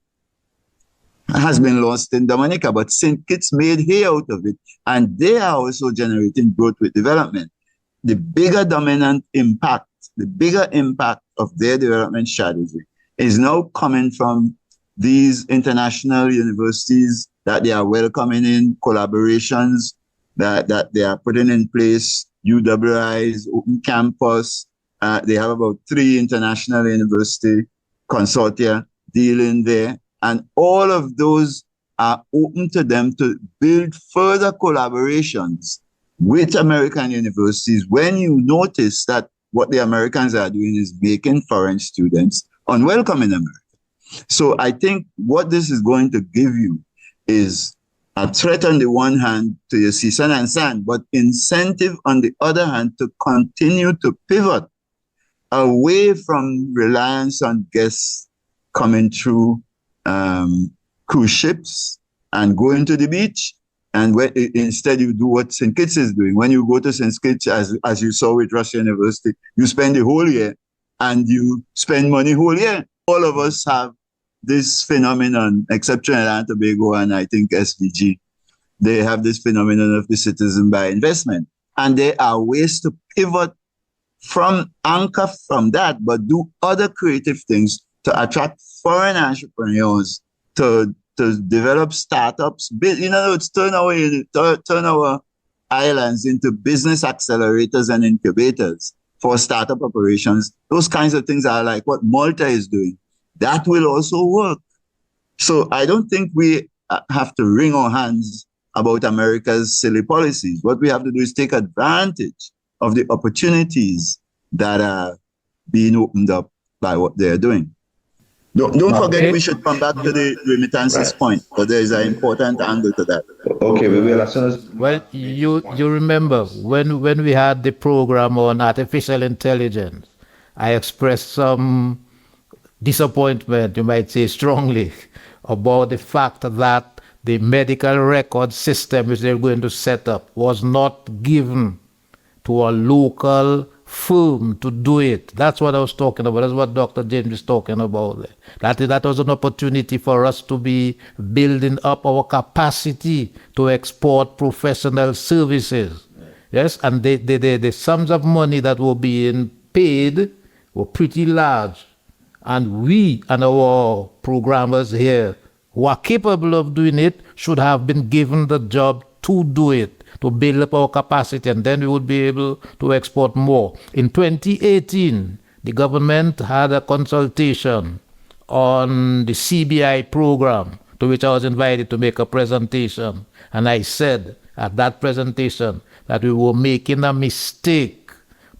Speaker 2: has been lost in Dominica, but St. Kitts made hay out of it, and they are also generating growth with development. The bigger dominant impact, the bigger impact of their development strategy is now coming from these international universities that they are welcoming in, collaborations that they are putting in place, UWI's open campus. They have about 3 international university consortia dealing there. And all of those are open to them to build further collaborations with American universities when you notice that what the Americans are doing is making foreign students unwelcome in America. So I think what this is going to give you is a threat on the one hand to your season and sand, but incentive on the other hand to continue to pivot away from reliance on guests coming through cruise ships and going to the beach. And instead you do what St. Kitts is doing. When you go to St. Kitts, as you saw with Rush University, you spend the whole year and you spend money whole year. All of us have this phenomenon, except Trinidad and Tobago and I think SDG. They have this phenomenon of the citizen by investment. And there are ways to pivot from anchor from that, but do other creative things to attract foreign entrepreneurs, to develop startups, in other words, turn our islands into business accelerators and incubators for startup operations. Those kinds of things are like what Malta is doing. That will also work. So I don't think we have to wring our hands about America's silly policies. What we have to do is take advantage of the opportunities that are being opened up by what they're doing. Don't forget, we should come back to the remittances point, but there is an important angle to that.
Speaker 1: Okay, we will as soon as...
Speaker 3: Well, you remember when we had the program on artificial intelligence, I expressed some disappointment, you might say strongly, about the fact that the medical record system which they're going to set up was not given to a local firm to do it. That's what I was talking about. That's what Dr. James is talking about. That was an opportunity for us to be building up our capacity to export professional services. Yes, and the sums of money that were being paid were pretty large. And we and our programmers here who are capable of doing it should have been given the job to do it, to build up our capacity, and then we would be able to export more. In 2018, the government had a consultation on the CBI program, to which I was invited to make a presentation. And I said at that presentation that we were making a mistake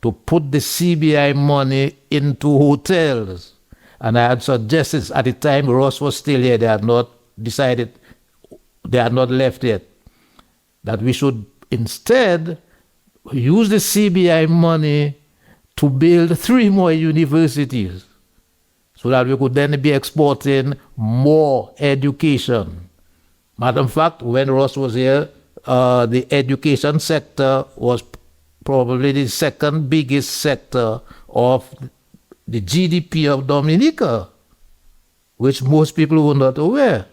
Speaker 3: to put the CBI money into hotels. And I had suggested at the time, Ross was still here, they had not decided, they had not left yet, that we should instead use the CBI money to build 3 more universities so that we could then be exporting more education. Matter of fact, when Ross was here, the education sector was probably the second biggest sector of the GDP of Dominica, which most people were not aware.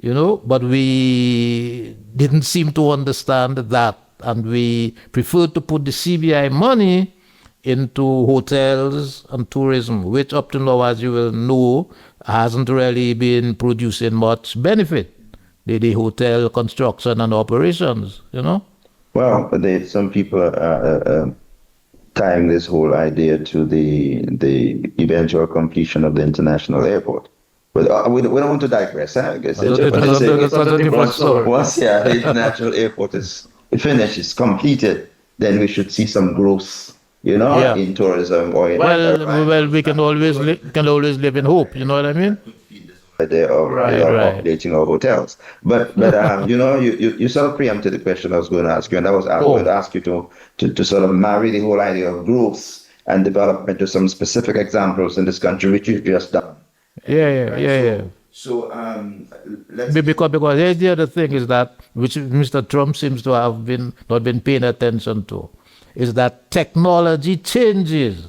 Speaker 3: But we didn't seem to understand that, and we preferred to put the CBI money into hotels and tourism, which up to now, as you will know, hasn't really been producing much benefit. The hotel construction and operations,
Speaker 1: Well, some people are tying this whole idea to the eventual completion of the international airport. But we don't want to digress, I guess.
Speaker 3: It's a different story.
Speaker 1: Once the international airport is finished, it's completed, then we should see some growth
Speaker 3: Yeah.
Speaker 1: in tourism or in
Speaker 3: Well, we can always live in hope. You know what I mean?
Speaker 1: idea
Speaker 3: Right,
Speaker 1: of
Speaker 3: right.
Speaker 1: updating our hotels. But you sort of preempted the question I was going to ask you, and I was going to
Speaker 3: Oh,
Speaker 1: ask you to sort of marry the whole idea of growth and development to some specific examples in this country, which you've just done.
Speaker 3: yeah, yeah,
Speaker 1: Right.
Speaker 3: yeah, yeah.
Speaker 1: So let's
Speaker 3: Because here's the other thing is that which Mr. Trump seems to have been not been paying attention to, is that technology changes,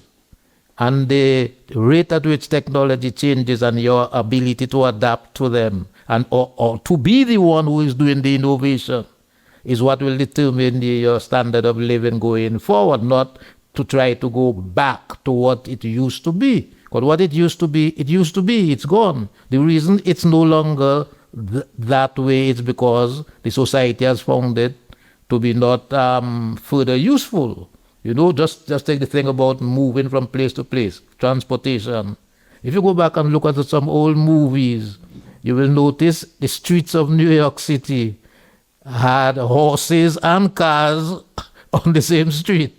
Speaker 3: and the rate at which technology changes and your ability to adapt to them and or to be the one who is doing the innovation is what will determine your standard of living going forward, not to try to go back to what it used to be. Because what it used to be, it's gone. The reason it's no longer that way is because the society has found it to be not further useful. Just take the thing about moving from place to place, transportation. If you go back and look at some old movies, you will notice the streets of New York City had horses and cars on the same street.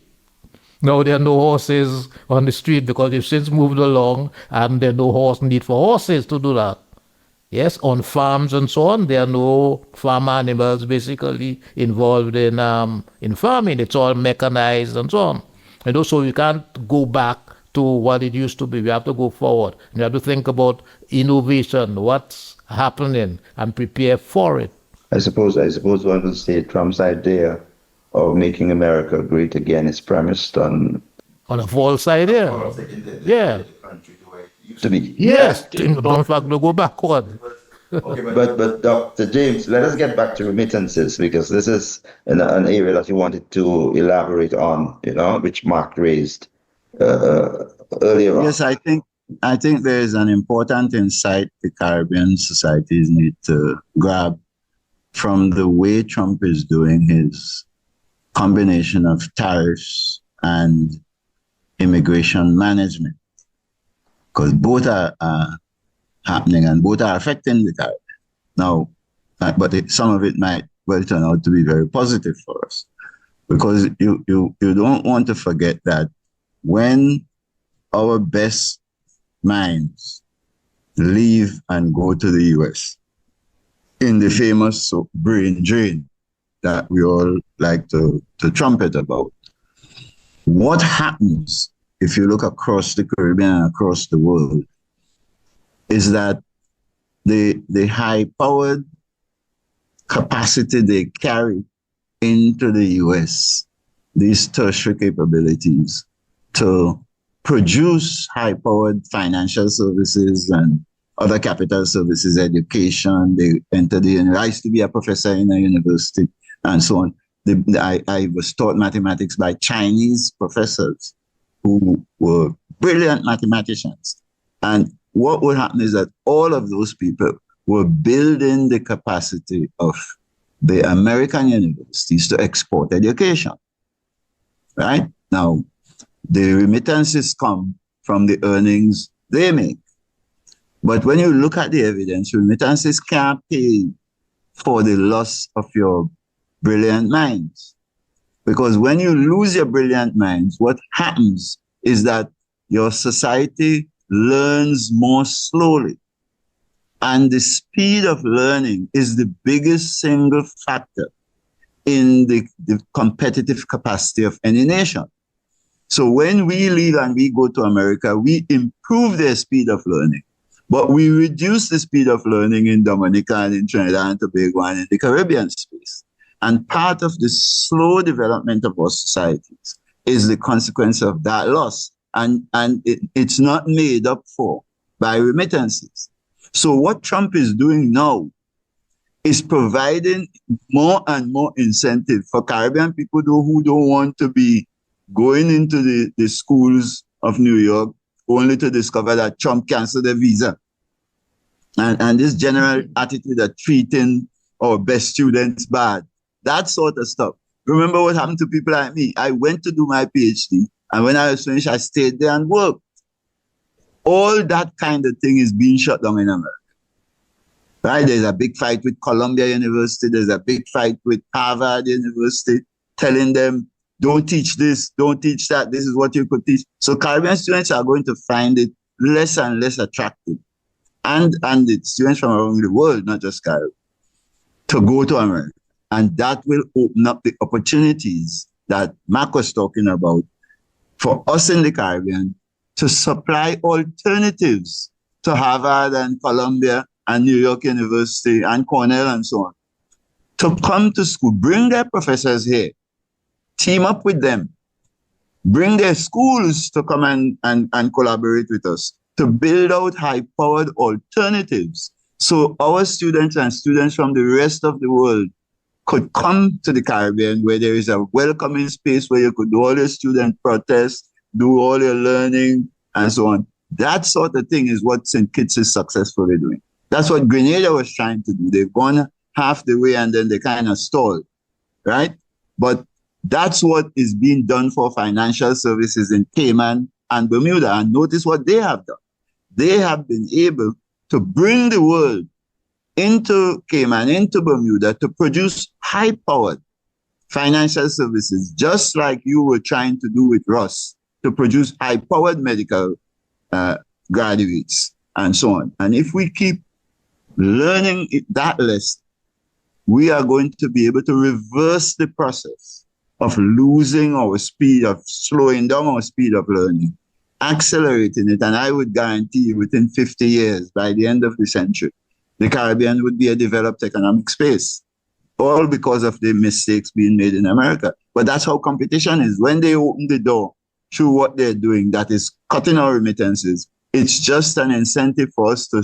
Speaker 3: Now there are no horses on the street because they've since moved along and there's no need for horses to do that. Yes, on farms and so on, there are no farm animals basically involved in farming. It's all mechanized and so on. And also you can't go back to what it used to be. We have to go forward. You have to think about innovation, what's happening, and prepare for it.
Speaker 1: I suppose one would say Trump's idea of making America great again is premised
Speaker 3: On a false idea. Yeah.
Speaker 1: to be.
Speaker 3: Yes. In fact, we go backward.
Speaker 1: But Dr. James, let us get back to remittances because this is an area that you wanted to elaborate on, which Mark raised earlier on.
Speaker 2: Yes, I think there is an important insight the Caribbean societies need to grab from the way Trump is doing his combination of tariffs and immigration management, because both are happening and both are affecting the Caribbean. Now, but some of it might well turn out to be very positive for us, because you don't want to forget that when our best minds leave and go to the US in the famous brain drain that we all like to trumpet about, what happens if you look across the Caribbean and across the world is that the high-powered capacity they carry into the US, these tertiary capabilities to produce high-powered financial services and other capital services, education. They enter I used to be a professor in a university and so on. I was taught mathematics by Chinese professors who were brilliant mathematicians. And what would happen is that all of those people were building the capacity of the American universities to export education. Right? Now, the remittances come from the earnings they make. But when you look at the evidence, remittances can't pay for the loss of your brilliant minds. Because when you lose your brilliant minds, what happens is that your society learns more slowly. And the speed of learning is the biggest single factor in the competitive capacity of any nation. So when we leave and we go to America, we improve their speed of learning. But we reduce the speed of learning in Dominica and in Trinidad and Tobago and in the Caribbean space. And part of the slow development of our societies is the consequence of that loss. And it's not made up for by remittances. So what Trump is doing now is providing more and more incentive for Caribbean people who don't want to be going into the schools of New York only to discover that Trump canceled the visa. And this general attitude of treating our best students bad, that sort of stuff. Remember what happened to people like me? I went to do my PhD, and when I was finished, I stayed there and worked. All that kind of thing is being shut down in America. Right? There's a big fight with Columbia University. There's a big fight with Harvard University, telling them don't teach this, don't teach that, this is what you could teach. So Caribbean students are going to find it less and less attractive. And the students from around the world, not just Caribbean, to go to America. And that will open up the opportunities that Mark was talking about for us in the Caribbean to supply alternatives to Harvard and Columbia and New York University and Cornell and so on, to come to school, bring their professors here, team up with them, bring their schools to come and collaborate with us to build out high-powered alternatives so our students and students from the rest of the world could come to the Caribbean, where there is a welcoming space where you could do all your student protests, do all your learning, and so on. That sort of thing is what St. Kitts is successfully doing. That's what Grenada was trying to do. They've gone half the way and then they kind of stalled, right? But that's what is being done for financial services in Cayman and Bermuda. And notice what they have done. They have been able to bring the world into Cayman, into Bermuda, to produce high-powered financial services, just like you were trying to do with Ross, to produce high-powered medical graduates and so on. And if we keep learning that list, we are going to be able to reverse the process of losing our speed, of slowing down our speed of learning, accelerating it. And I would guarantee you within 50 years, by the end of the century, the Caribbean would be a developed economic space, all because of the mistakes being made in America. But that's how competition is. When they open the door through what they're doing, that is cutting our remittances, it's just an incentive for us to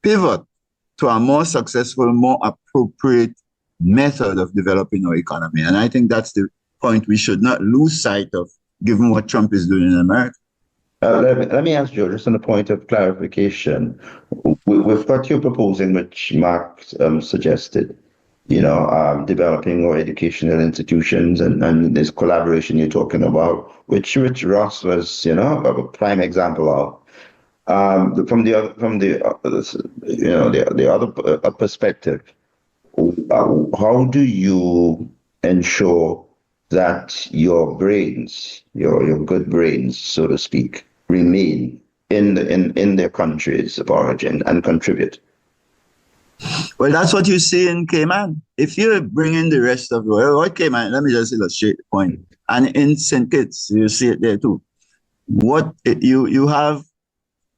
Speaker 2: pivot to a more successful, more appropriate method of developing our economy. And I think that's the point we should not lose sight of, given what Trump is doing in America.
Speaker 1: Let me ask you, just on a point of clarification, with what you're proposing, which Mark suggested, developing our educational institutions and this collaboration you're talking about, which Ross was, a prime example of. From the other perspective, how do you ensure that your brains, your good brains, so to speak, remain in their countries of origin and contribute?
Speaker 2: Well, that's what you see in Cayman. If you bring in the rest of the world, or Cayman, let me just illustrate the point. And in St. Kitts, you see it there too. What you have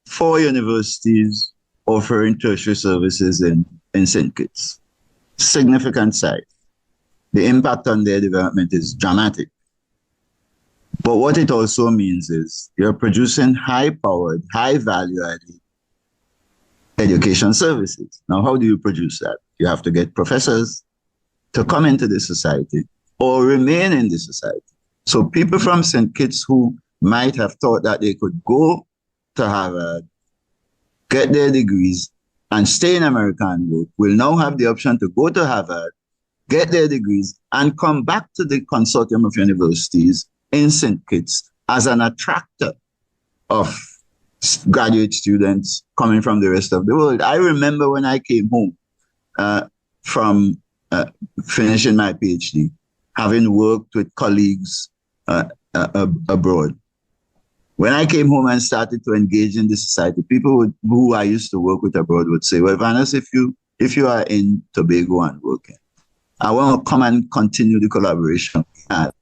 Speaker 2: 4 universities offering tertiary services in St. Kitts. Significant size. The impact on their development is dramatic. But what it also means is you're producing high-powered, high-value-added education services. Now, how do you produce that? You have to get professors to come into the society or remain in the society. So people from St. Kitts who might have thought that they could go to Harvard, get their degrees, and stay in America and work will now have the option to go to Harvard, get their degrees, and come back to the consortium of universities in St. Kitts as an attractor of graduate students coming from the rest of the world. I remember when I came home from finishing my PhD, having worked with colleagues abroad. When I came home and started to engage in the society, people who I used to work with abroad would say, well, Vanus, if you are in Tobago and working, I want to come and continue the collaboration at,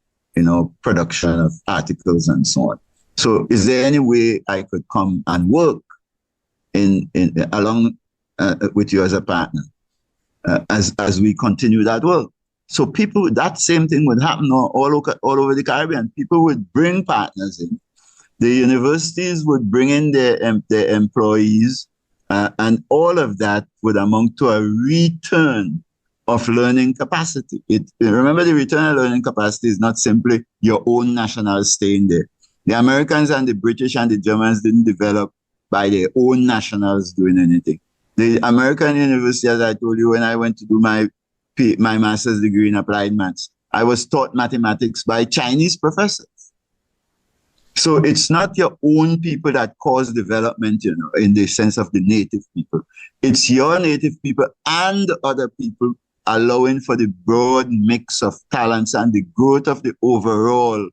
Speaker 2: production of articles and so on. So is there any way I could come and work along with you as a partner as we continue that work? So that same thing would happen all over the Caribbean. People would bring partners in. The universities would bring in their employees, and all of that would amount to a return of learning capacity. Remember, the return of learning capacity is not simply your own nationals staying there. The Americans and the British and the Germans didn't develop by their own nationals doing anything. The American university, as I told you, when I went to do my master's degree in applied maths, I was taught mathematics by Chinese professors. So it's not your own people that cause development, in the sense of the native people. It's your native people and other people allowing for the broad mix of talents and the growth of the overall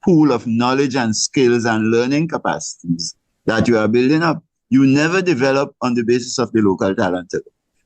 Speaker 2: pool of knowledge and skills and learning capacities that you are building up. You never develop on the basis of the local talent.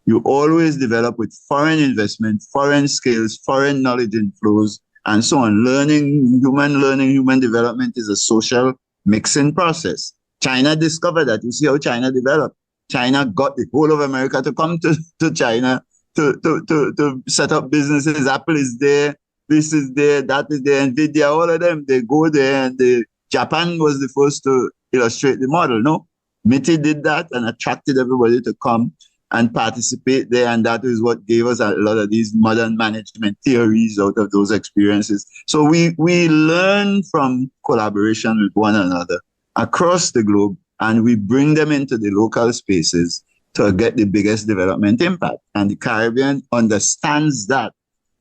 Speaker 2: You always develop with foreign investment, foreign skills, foreign knowledge inflows, and so on. Learning, human development is a social mixing process. China discovered that. You see how China developed. China got the whole of America to come to China to set up businesses. Apple is there, this is there, that is there, NVIDIA, all of them, they go there, and Japan was the first to illustrate the model, no? MITI did that and attracted everybody to come and participate there, and that is what gave us a lot of these modern management theories out of those experiences. So we learn from collaboration with one another across the globe, and we bring them into the local spaces to get the biggest development impact. And the Caribbean understands that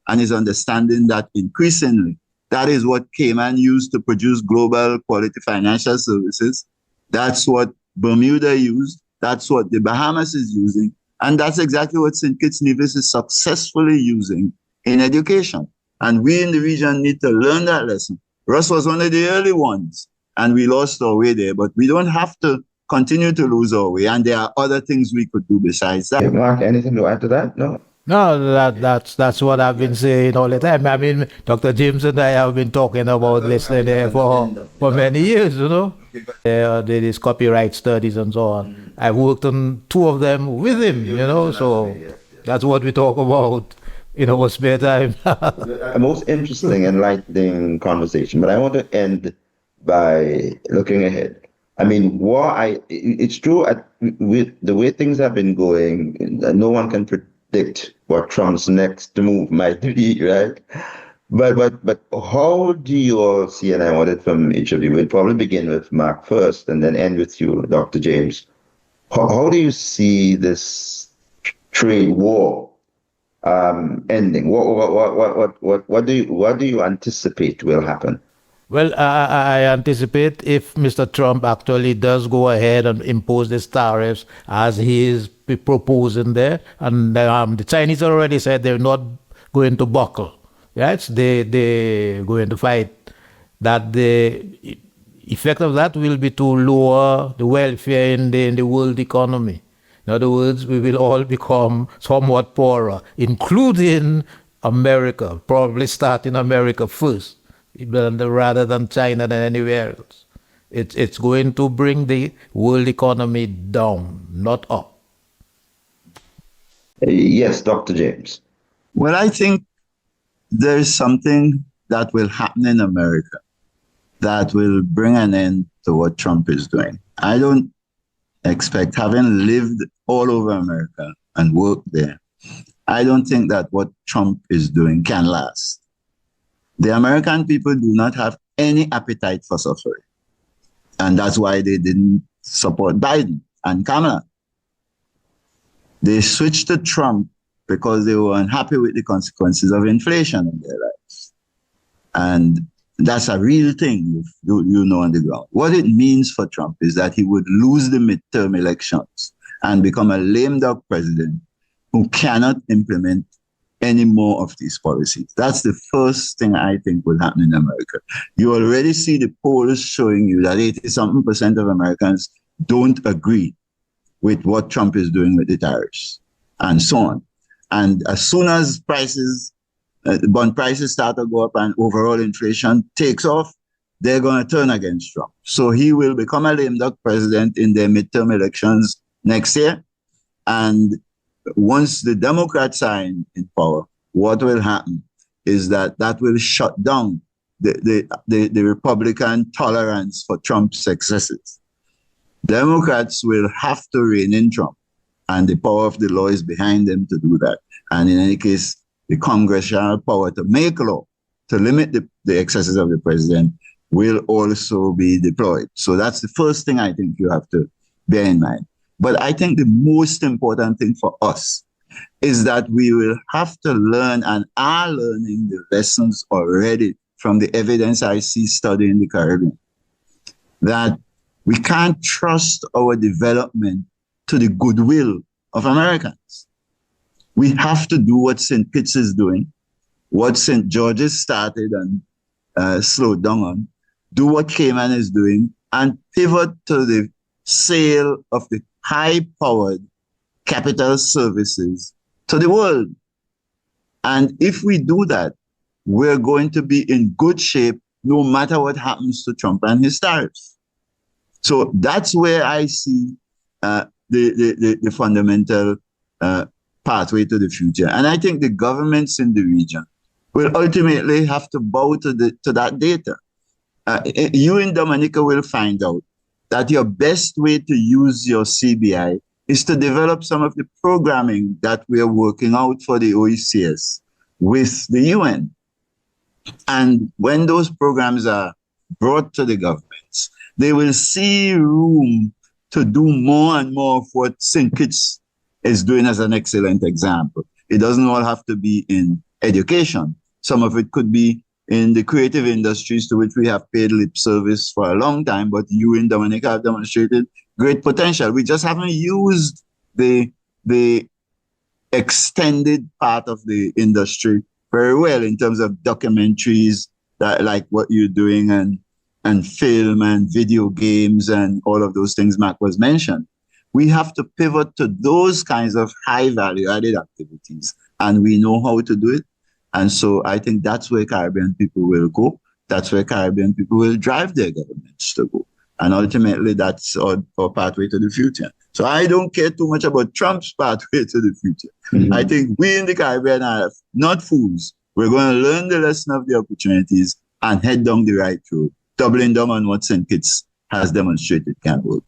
Speaker 2: and is understanding that increasingly. That is what Cayman used to produce global quality financial services. That's what Bermuda used. That's what the Bahamas is using. And that's exactly what St. Kitts Nevis is successfully using in education. And we in the region need to learn that lesson. Russ was one of the early ones, and we lost our way there, but we don't have to continue to lose our way. And there are other things we could do besides that.
Speaker 1: Hey, Mark, anything to add to that? No?
Speaker 3: No, that's what I've been saying all the time. I mean, Dr. James and I have been talking about listening there for many years, you know. They did his copyright studies and so on. I worked on 2 of them with him, you know, so that's what we talk about in our spare time.
Speaker 1: A most interesting, enlightening conversation, but I want to end by looking ahead. I mean, it's true, with the way things have been going, no one can predict what Trump's next move might be, right? But how do you all see, and I want it from each of you, we'll probably begin with Mark first and then end with you, Dr. James. How do you see this trade war ending? What do you anticipate will happen?
Speaker 3: Well, I anticipate if Mr. Trump actually does go ahead and impose these tariffs as he is proposing there, and the Chinese already said they're not going to buckle, right? They're going to fight. That the effect of that will be to lower the welfare in the world economy. In other words, we will all become somewhat poorer, including America, probably start in America first, rather than China than anywhere else. It's going to bring the world economy down, not up.
Speaker 1: Yes, Dr. James.
Speaker 2: Well, I think there's something that will happen in America that will bring an end to what Trump is doing. I don't expect, having lived all over America and worked there, I don't think that what Trump is doing can last. The American people do not have any appetite for suffering. And that's why they didn't support Biden and Kamala. They switched to Trump because they were unhappy with the consequences of inflation in their lives. And that's a real thing, you know, on the ground. What it means for Trump is that he would lose the midterm elections and become a lame duck president who cannot implement any more of these policies. That's the first thing I think will happen in America. You already see the polls showing you that 80-something% of Americans don't agree with what Trump is doing with the tariffs and so on. And as soon as bond prices start to go up and overall inflation takes off, they're going to turn against Trump. So he will become a lame duck president in their midterm elections next year. And once the Democrats are in power, what will happen is that will shut down the Republican tolerance for Trump's successes. Democrats will have to rein in Trump, and the power of the law is behind them to do that. And in any case, the congressional power to make law, to limit the excesses of the president, will also be deployed. So that's the first thing I think you have to bear in mind. But I think the most important thing for us is that we will have to learn, and are learning, the lessons already from the evidence I see studying the Caribbean, that we can't trust our development to the goodwill of Americans. We have to do what St. Kitts is doing, what St. George's started and slowed down on, do what Cayman is doing, and pivot to the sale of the high-powered capital services to the world. And if we do that, we're going to be in good shape no matter what happens to Trump and his tariffs. So that's where I see the fundamental pathway to the future. And I think the governments in the region will ultimately have to bow to that data. You in Dominica will find out that your best way to use your CBI is to develop some of the programming that we are working out for the OECS with the UN. And when those programs are brought to the governments, they will see room to do more and more of what St. Kitts is doing as an excellent example. It doesn't all have to be in education. Some of it could be in the creative industries to which we have paid lip service for a long time, but you in Dominica have demonstrated great potential. We just haven't used the extended part of the industry very well in terms of documentaries that like what you're doing and film and video games and all of those things Mac was mentioned. We have to pivot to those kinds of high value added activities, and we know how to do it. And so I think that's where Caribbean people will go. That's where Caribbean people will drive their governments to go. And ultimately, that's our pathway to the future. So I don't care too much about Trump's pathway to the future. Mm-hmm. I think we in the Caribbean are not fools. We're going to learn the lesson of the opportunities and head down the right road, doubling down on what St. Kitts has demonstrated can work.